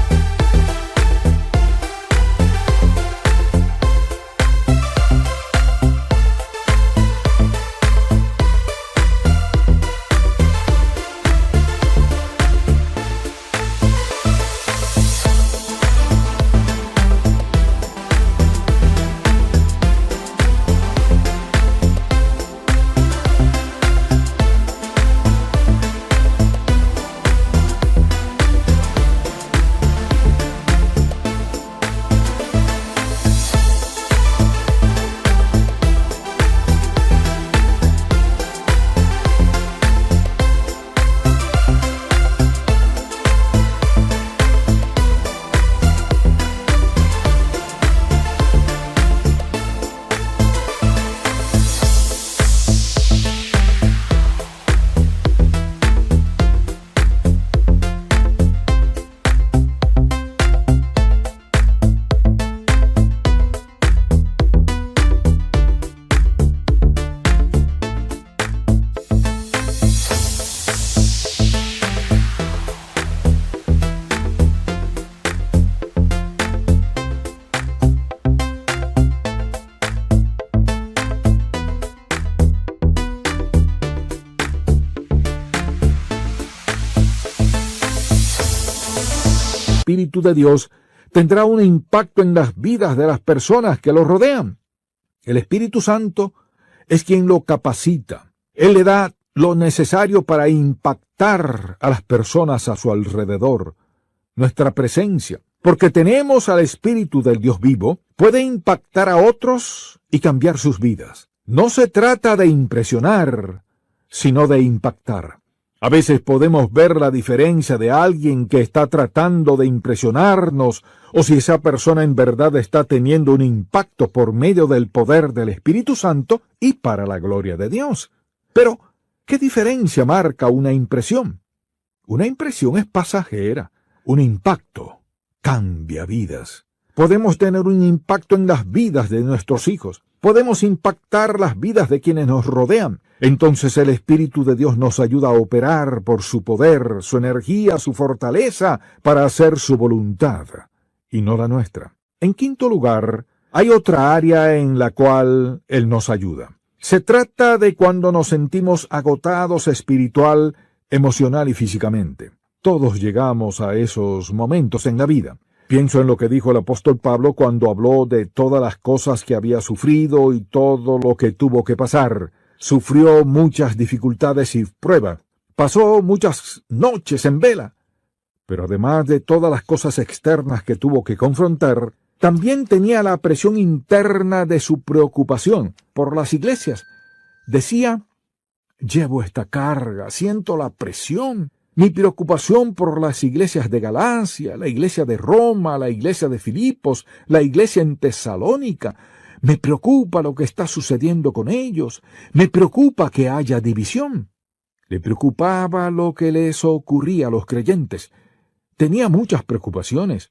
Espíritu de Dios tendrá un impacto en las vidas de las personas que lo rodean. El Espíritu Santo es quien lo capacita. Él le da lo necesario para impactar a las personas a su alrededor. Nuestra presencia, porque tenemos al Espíritu del Dios vivo, puede impactar a otros y cambiar sus vidas. No se trata de impresionar, sino de impactar. A veces podemos ver la diferencia de alguien que está tratando de impresionarnos o si esa persona en verdad está teniendo un impacto por medio del poder del Espíritu Santo y para la gloria de Dios. Pero, ¿qué diferencia marca una impresión? Una impresión es pasajera. Un impacto cambia vidas. Podemos tener un impacto en las vidas de nuestros hijos. Podemos impactar las vidas de quienes nos rodean. Entonces el Espíritu de Dios nos ayuda a operar por su poder, su energía, su fortaleza, para hacer su voluntad, y no la nuestra. En quinto lugar, hay otra área en la cual Él nos ayuda. Se trata de cuando nos sentimos agotados espiritual, emocional y físicamente. Todos llegamos a esos momentos en la vida. Pienso en lo que dijo el apóstol Pablo cuando habló de todas las cosas que había sufrido y todo lo que tuvo que pasar. Sufrió muchas dificultades y pruebas. Pasó muchas noches en vela. Pero además de todas las cosas externas que tuvo que confrontar, también tenía la presión interna de su preocupación por las iglesias. Decía: llevo esta carga, siento la presión. Mi preocupación por las iglesias de Galacia, la iglesia de Roma, la iglesia de Filipos, la iglesia en Tesalónica. Me preocupa lo que está sucediendo con ellos. Me preocupa que haya división. Le preocupaba lo que les ocurría a los creyentes. Tenía muchas preocupaciones.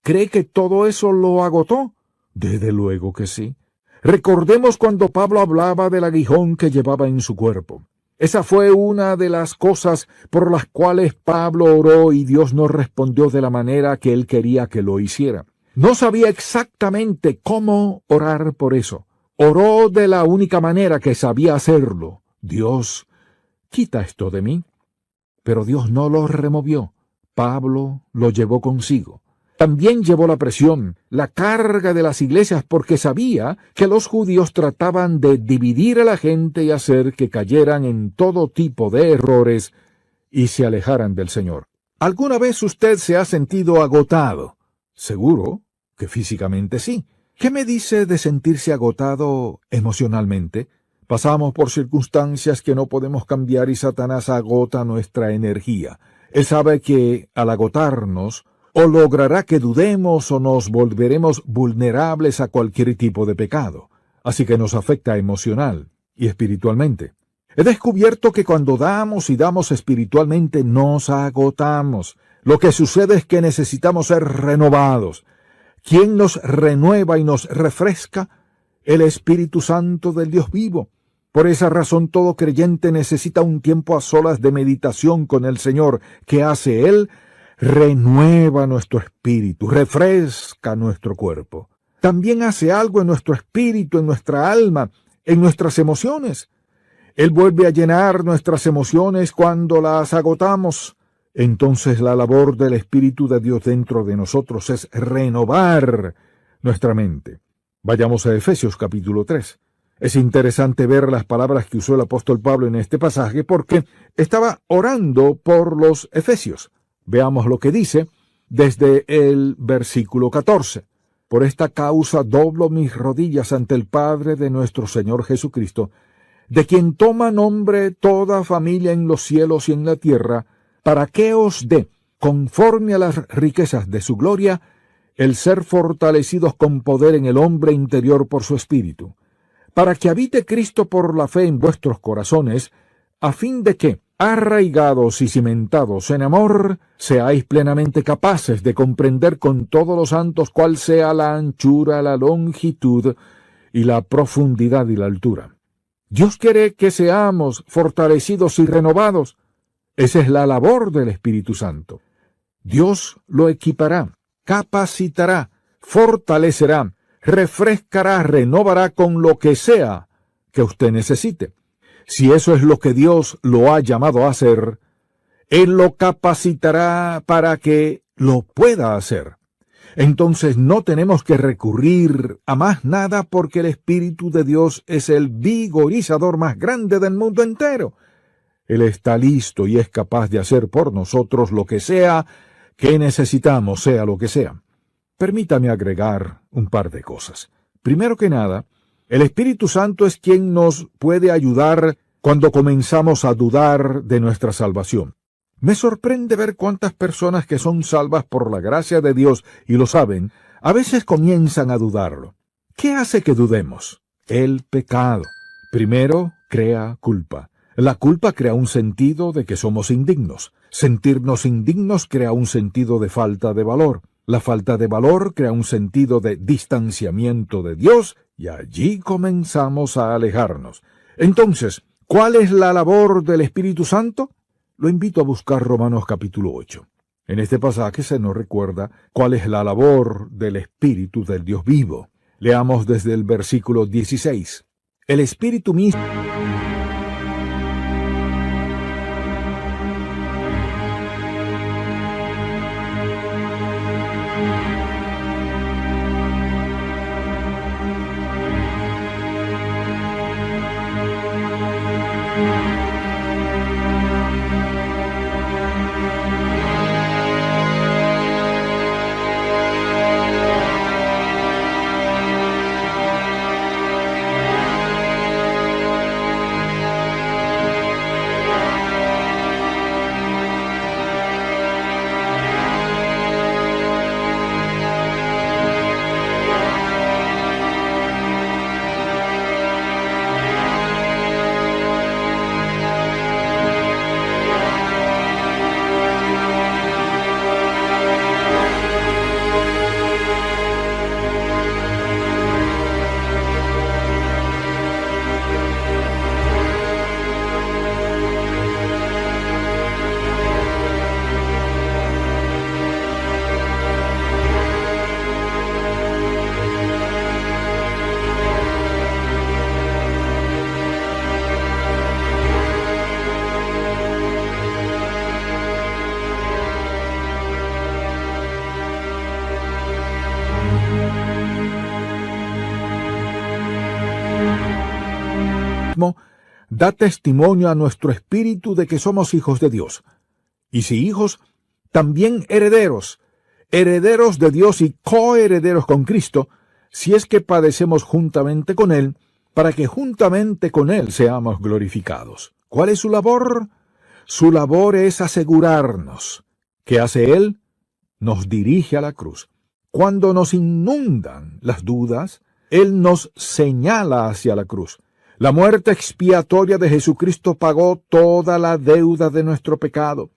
¿Cree que todo eso lo agotó? Desde luego que sí. Recordemos cuando Pablo hablaba del aguijón que llevaba en su cuerpo. Esa fue una de las cosas por las cuales Pablo oró y Dios no respondió de la manera que él quería que lo hiciera. No sabía exactamente cómo orar por eso. Oró de la única manera que sabía hacerlo. Dios, quita esto de mí. Pero Dios no lo removió. Pablo lo llevó consigo. También llevó la presión, la carga de las iglesias, porque sabía que los judíos trataban de dividir a la gente y hacer que cayeran en todo tipo de errores y se alejaran del Señor. ¿Alguna vez usted se ha sentido agotado? Seguro que físicamente sí. ¿Qué me dice de sentirse agotado emocionalmente? Pasamos por circunstancias que no podemos cambiar y Satanás agota nuestra energía. Él sabe que al agotarnos, o logrará que dudemos o nos volveremos vulnerables a cualquier tipo de pecado. Así que nos afecta emocional y espiritualmente. He descubierto que cuando damos y damos espiritualmente nos agotamos. Lo que sucede es que necesitamos ser renovados. ¿Quién nos renueva y nos refresca? El Espíritu Santo del Dios vivo. Por esa razón todo creyente necesita un tiempo a solas de meditación con el Señor. ¿Qué hace Él? Renueva nuestro espíritu, refresca nuestro cuerpo. También hace algo en nuestro espíritu, en nuestra alma, en nuestras emociones. Él vuelve a llenar nuestras emociones cuando las agotamos. Entonces la labor del Espíritu de Dios dentro de nosotros es renovar nuestra mente. Vayamos a Efesios capítulo 3. Es interesante ver las palabras que usó el apóstol Pablo en este pasaje porque estaba orando por los efesios. Veamos lo que dice desde el versículo 14. Por esta causa doblo mis rodillas ante el Padre de nuestro Señor Jesucristo, de quien toma nombre toda familia en los cielos y en la tierra, para que os dé, conforme a las riquezas de su gloria, el ser fortalecidos con poder en el hombre interior por su Espíritu, para que habite Cristo por la fe en vuestros corazones, a fin de que, arraigados y cimentados en amor, seáis plenamente capaces de comprender con todos los santos cuál sea la anchura, la longitud y la profundidad y la altura. Dios quiere que seamos fortalecidos y renovados. Esa es la labor del Espíritu Santo. Dios lo equipará, capacitará, fortalecerá, refrescará, renovará con lo que sea que usted necesite. Si eso es lo que Dios lo ha llamado a hacer, Él lo capacitará para que lo pueda hacer. Entonces no tenemos que recurrir a más nada porque el Espíritu de Dios es el vigorizador más grande del mundo entero. Él está listo y es capaz de hacer por nosotros lo que sea que necesitamos, sea lo que sea. Permítame agregar un par de cosas. Primero que nada, el Espíritu Santo es quien nos puede ayudar cuando comenzamos a dudar de nuestra salvación. Me sorprende ver cuántas personas que son salvas por la gracia de Dios y lo saben, a veces comienzan a dudarlo. ¿Qué hace que dudemos? El pecado. Primero, crea culpa. La culpa crea un sentido de que somos indignos. Sentirnos indignos crea un sentido de falta de valor. La falta de valor crea un sentido de distanciamiento de Dios y allí comenzamos a alejarnos. Entonces, ¿cuál es la labor del Espíritu Santo? Lo invito a buscar Romanos capítulo 8. En este pasaje se nos recuerda cuál es la labor del Espíritu del Dios vivo. Leamos desde el versículo 16. El Espíritu mismo da testimonio a nuestro espíritu de que somos hijos de Dios. Y si hijos, también herederos, herederos de Dios y coherederos con Cristo, si es que padecemos juntamente con Él, para que juntamente con Él seamos glorificados. ¿Cuál es su labor? Su labor es asegurarnos. ¿Qué hace Él? Nos dirige a la cruz. Cuando nos inundan las dudas, Él nos señala hacia la cruz. La muerte expiatoria de Jesucristo pagó toda la deuda de nuestro pecado.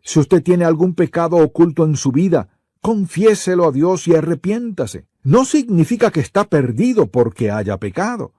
Si usted tiene algún pecado oculto en su vida, confiéselo a Dios y arrepiéntase. No significa que está perdido porque haya pecado.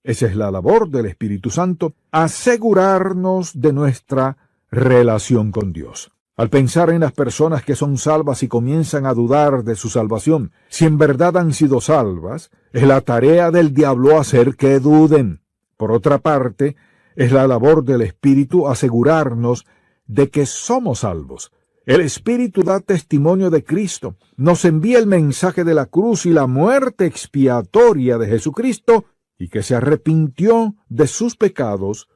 Esa es la labor del Espíritu Santo, asegurarnos de nuestra relación con Dios. Al pensar en las personas que son salvas y comienzan a dudar de su salvación, si en verdad han sido salvas, es la tarea del diablo hacer que duden. Por otra parte, es la labor del Espíritu asegurarnos de que somos salvos. El Espíritu da testimonio de Cristo, nos envía el mensaje de la cruz y la muerte expiatoria de Jesucristo, y que se arrepintió de sus pecados,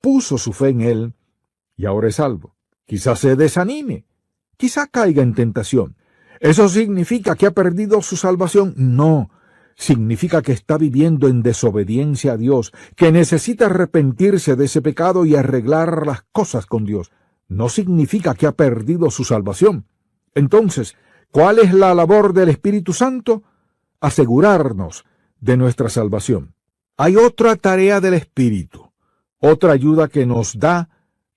puso su fe en Él, y ahora es salvo. Quizás se desanime, quizá caiga en tentación. ¿Eso significa que ha perdido su salvación? No. Significa que está viviendo en desobediencia a Dios, que necesita arrepentirse de ese pecado y arreglar las cosas con Dios. No significa que ha perdido su salvación. Entonces, ¿cuál es la labor del Espíritu Santo? Asegurarnos de nuestra salvación. Hay otra tarea del Espíritu, otra ayuda que nos da,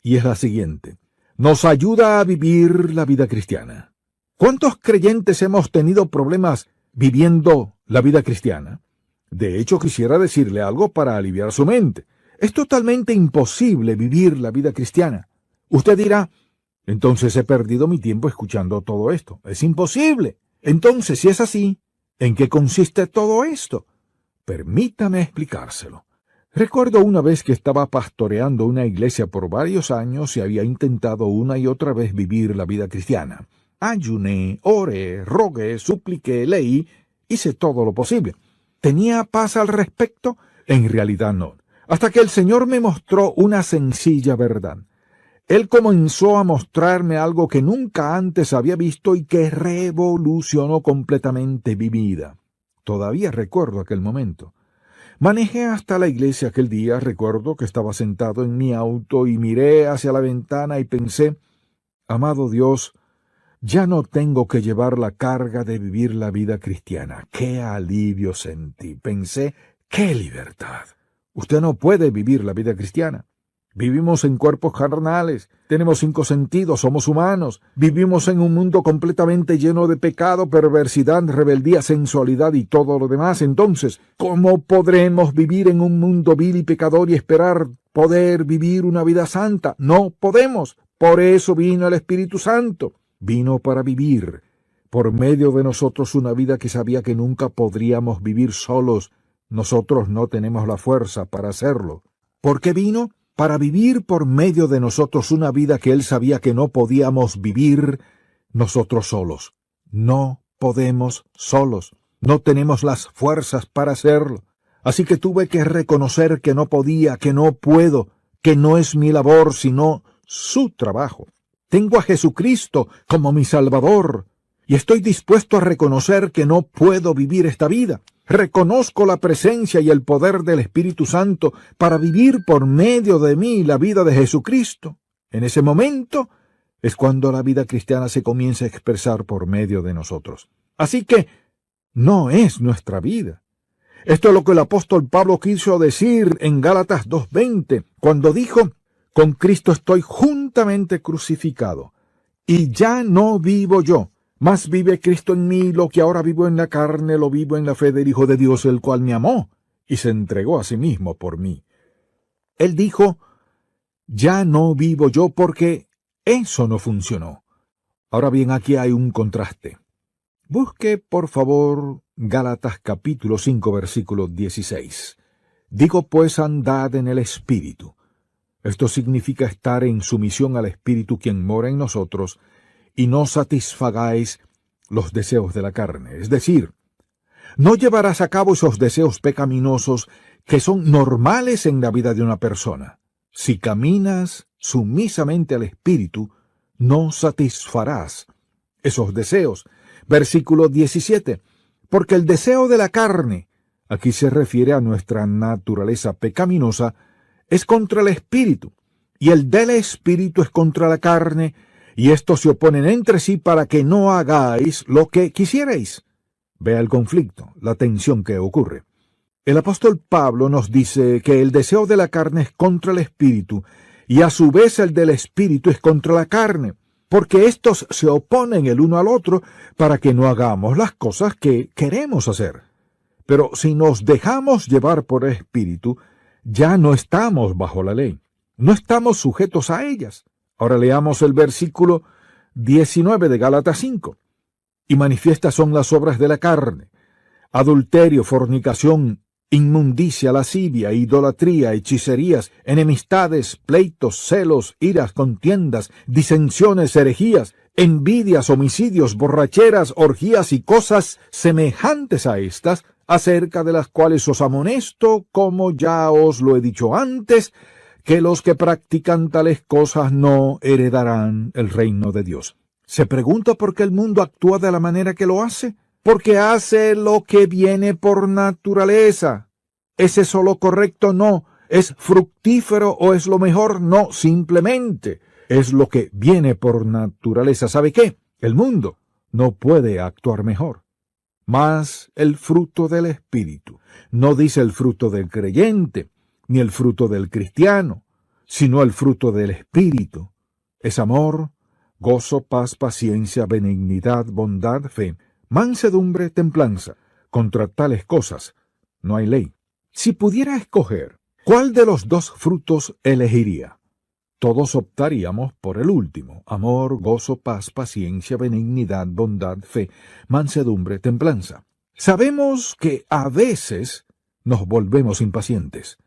y es la siguiente. Nos ayuda a vivir la vida cristiana. ¿Cuántos creyentes hemos tenido problemas viviendo la vida cristiana? De hecho, quisiera decirle algo para aliviar su mente. Es totalmente imposible vivir la vida cristiana. Usted dirá, entonces he perdido mi tiempo escuchando todo esto. Es imposible. Entonces, si es así, ¿en qué consiste todo esto? Permítame explicárselo. Recuerdo una vez que estaba pastoreando una iglesia por varios años y había intentado una y otra vez vivir la vida cristiana. Ayuné, oré, rogué, supliqué, leí, hice todo lo posible. ¿Tenía paz al respecto? En realidad no. Hasta que el Señor me mostró una sencilla verdad. Él comenzó a mostrarme algo que nunca antes había visto y que revolucionó completamente mi vida. Todavía recuerdo aquel momento. Manejé hasta la iglesia aquel día. Recuerdo que estaba sentado en mi auto y miré hacia la ventana y pensé, amado Dios, ya no tengo que llevar la carga de vivir la vida cristiana. ¡Qué alivio sentí! Pensé, ¡qué libertad! Usted no puede vivir la vida cristiana. Vivimos en cuerpos carnales, tenemos 5 sentidos, somos humanos, vivimos en un mundo completamente lleno de pecado, perversidad, rebeldía, sensualidad y todo lo demás. Entonces, ¿cómo podremos vivir en un mundo vil y pecador y esperar poder vivir una vida santa? No podemos. Por eso vino el Espíritu Santo. Vino para vivir por medio de nosotros una vida que sabía que nunca podríamos vivir solos. Nosotros no tenemos la fuerza para hacerlo. ¿Por qué vino? Para vivir por medio de nosotros una vida que Él sabía que no podíamos vivir nosotros solos. No podemos solos. No tenemos las fuerzas para hacerlo. Así que tuve que reconocer que no podía, que no puedo, que no es mi labor, sino su trabajo. Tengo a Jesucristo como mi Salvador, y estoy dispuesto a reconocer que no puedo vivir esta vida. Reconozco la presencia y el poder del Espíritu Santo para vivir por medio de mí la vida de Jesucristo. En ese momento es cuando la vida cristiana se comienza a expresar por medio de nosotros. Así que no es nuestra vida. Esto es lo que el apóstol Pablo quiso decir en Gálatas 2:20, cuando dijo, con Cristo estoy juntamente crucificado, y ya no vivo yo, mas vive Cristo en mí. Lo que ahora vivo en la carne, lo vivo en la fe del Hijo de Dios, el cual me amó y se entregó a sí mismo por mí. Él dijo, ya no vivo yo, porque eso no funcionó. Ahora bien, aquí hay un contraste. Busque, por favor, Gálatas capítulo 5, versículo 16. Digo pues, andad en el Espíritu. Esto significa estar en sumisión al Espíritu quien mora en nosotros, y no satisfagáis los deseos de la carne. Es decir, no llevarás a cabo esos deseos pecaminosos que son normales en la vida de una persona. Si caminas sumisamente al Espíritu, no satisfarás esos deseos. Versículo 17. Porque el deseo de la carne, aquí se refiere a nuestra naturaleza pecaminosa, es contra el Espíritu, y el del Espíritu es contra la carne, y estos se oponen entre sí para que no hagáis lo que quisierais. Vea el conflicto, la tensión que ocurre. El apóstol Pablo nos dice que el deseo de la carne es contra el Espíritu, y a su vez el del Espíritu es contra la carne, porque estos se oponen el uno al otro para que no hagamos las cosas que queremos hacer. Pero si nos dejamos llevar por el Espíritu, ya no estamos bajo la ley, no estamos sujetos a ellas. Ahora leamos el versículo 19 de Gálatas 5. Y manifiestas son las obras de la carne: adulterio, fornicación, inmundicia, lascivia, idolatría, hechicerías, enemistades, pleitos, celos, iras, contiendas, disensiones, herejías, envidias, homicidios, borracheras, orgías y cosas semejantes a estas, acerca de las cuales os amonesto, como ya os lo he dicho antes, que los que practican tales cosas no heredarán el reino de Dios. ¿Se pregunta por qué el mundo actúa de la manera que lo hace? Porque hace lo que viene por naturaleza. ¿Es eso lo correcto? No. ¿Es fructífero o es lo mejor? No, simplemente es lo que viene por naturaleza. ¿Sabe qué? El mundo no puede actuar mejor. Mas el fruto del Espíritu, no dice el fruto del creyente, ni el fruto del cristiano, sino el fruto del Espíritu. Es amor, gozo, paz, paciencia, benignidad, bondad, fe, mansedumbre, templanza. Contra tales cosas no hay ley. Si pudiera escoger, ¿cuál de los dos frutos elegiría? Todos optaríamos por el último: amor, gozo, paz, paciencia, benignidad, bondad, fe, mansedumbre, templanza. Sabemos que a veces nos volvemos impacientes.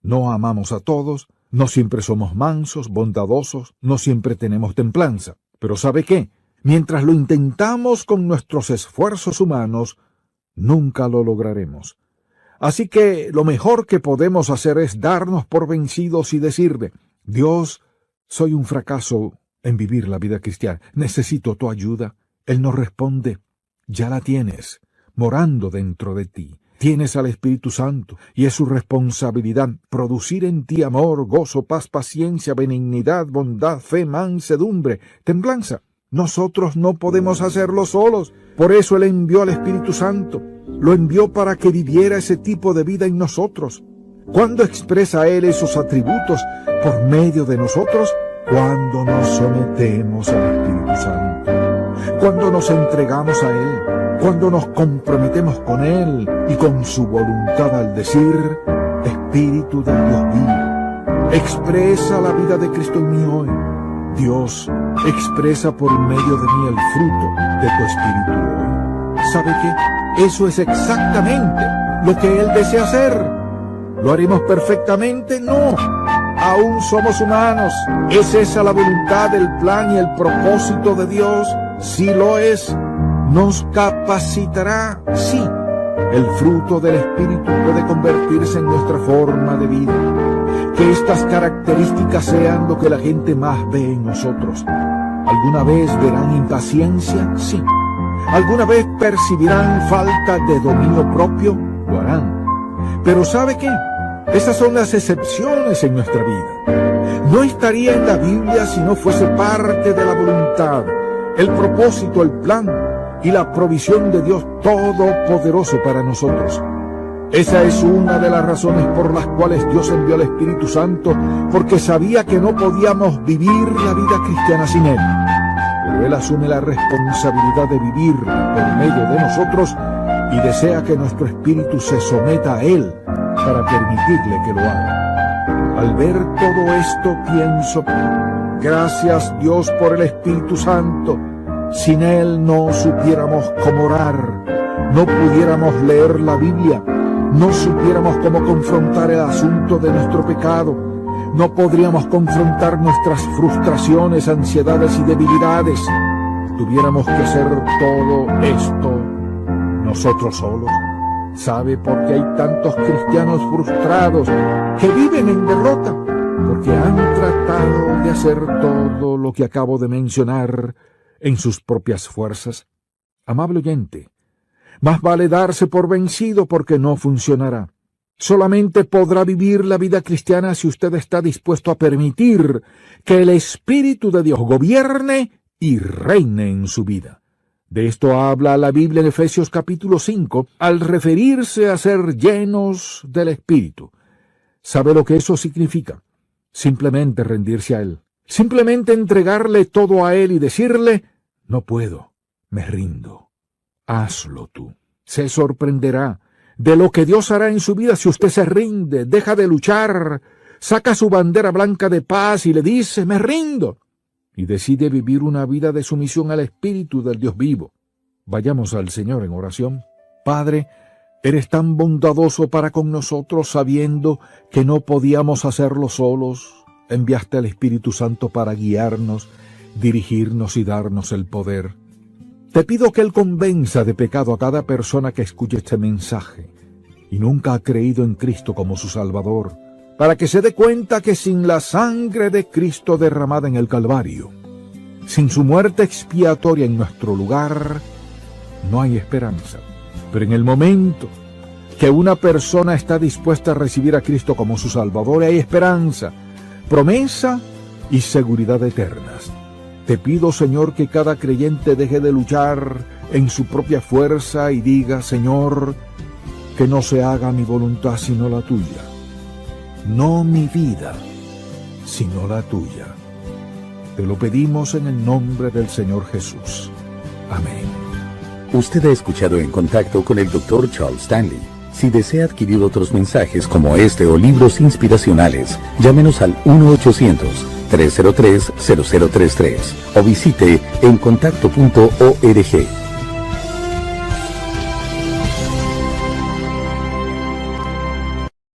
No amamos a todos, no siempre somos mansos, bondadosos, no siempre tenemos templanza. Pero ¿sabe qué? Mientras lo intentamos con nuestros esfuerzos humanos, nunca lo lograremos. Así que lo mejor que podemos hacer es darnos por vencidos y decirle: Dios, soy un fracaso en vivir la vida cristiana. Necesito tu ayuda. Él nos responde: ya la tienes, morando dentro de ti. Tienes al Espíritu Santo y es su responsabilidad producir en ti amor, gozo, paz, paciencia, benignidad, bondad, fe, mansedumbre, templanza. Nosotros no podemos hacerlo solos. Por eso Él envió al Espíritu Santo. Lo envió para que viviera ese tipo de vida en nosotros. ¿Cuándo expresa Él esos atributos por medio de nosotros? Cuando nos sometemos al Espíritu Santo. Cuando nos entregamos a Él. Cuando nos comprometemos con Él y con su voluntad al decir, Espíritu del Dios vivo, expresa la vida de Cristo en mí hoy. Dios, expresa por medio de mí el fruto de tu Espíritu hoy. ¿Sabe qué? Eso es exactamente lo que Él desea hacer. ¿Lo haremos perfectamente? No. Aún somos humanos. ¿Es esa la voluntad, el plan y el propósito de Dios? Sí lo es. ¿Nos capacitará? Sí. El fruto del Espíritu puede convertirse en nuestra forma de vida. Que estas características sean lo que la gente más ve en nosotros. ¿Alguna vez verán impaciencia? Sí. ¿Alguna vez percibirán falta de dominio propio? Lo harán. Pero ¿sabe qué? Esas son las excepciones en nuestra vida. No estaría en la Biblia si no fuese parte de la voluntad, el propósito, el plan y la provisión de Dios Todopoderoso para nosotros. Esa es una de las razones por las cuales Dios envió al Espíritu Santo, porque sabía que no podíamos vivir la vida cristiana sin Él. Pero Él asume la responsabilidad de vivir por medio de nosotros y desea que nuestro espíritu se someta a Él para permitirle que lo haga. Al ver todo esto pienso, gracias Dios por el Espíritu Santo. Sin Él no supiéramos cómo orar, no pudiéramos leer la Biblia, no supiéramos cómo confrontar el asunto de nuestro pecado, no podríamos confrontar nuestras frustraciones, ansiedades y debilidades. Tuviéramos que hacer todo esto nosotros solos. ¿Sabe por qué hay tantos cristianos frustrados que viven en derrota? Porque han tratado de hacer todo lo que acabo de mencionar en sus propias fuerzas. Amable oyente, más vale darse por vencido porque no funcionará. Solamente podrá vivir la vida cristiana si usted está dispuesto a permitir que el Espíritu de Dios gobierne y reine en su vida. De esto habla la Biblia en Efesios capítulo 5, al referirse a ser llenos del Espíritu. ¿Sabe lo que eso significa? Simplemente rendirse a Él. Simplemente entregarle todo a Él y decirle, no puedo, me rindo. Hazlo tú. Se sorprenderá de lo que Dios hará en su vida si usted se rinde, deja de luchar, saca su bandera blanca de paz y le dice, me rindo, y decide vivir una vida de sumisión al Espíritu del Dios vivo. Vayamos al Señor en oración. Padre, eres tan bondadoso para con nosotros, sabiendo que no podíamos hacerlo solos. Enviaste al Espíritu Santo para guiarnos, dirigirnos y darnos el poder. Te pido que Él convenza de pecado a cada persona que escuche este mensaje y nunca ha creído en Cristo como su Salvador, para que se dé cuenta que sin la sangre de Cristo derramada en el Calvario, sin su muerte expiatoria en nuestro lugar, no hay esperanza. Pero en el momento que una persona está dispuesta a recibir a Cristo como su Salvador, hay esperanza, promesa y seguridad eternas. Te pido, Señor, que cada creyente deje de luchar en su propia fuerza y diga, Señor, que no se haga mi voluntad sino la tuya. No mi vida, sino la tuya. Te lo pedimos en el nombre del Señor Jesús. Amén. Usted ha escuchado En Contacto con el Dr. Charles Stanley. Si desea adquirir otros mensajes como este o libros inspiracionales, llámenos al 1-800-303-0033 o visite encontacto.org.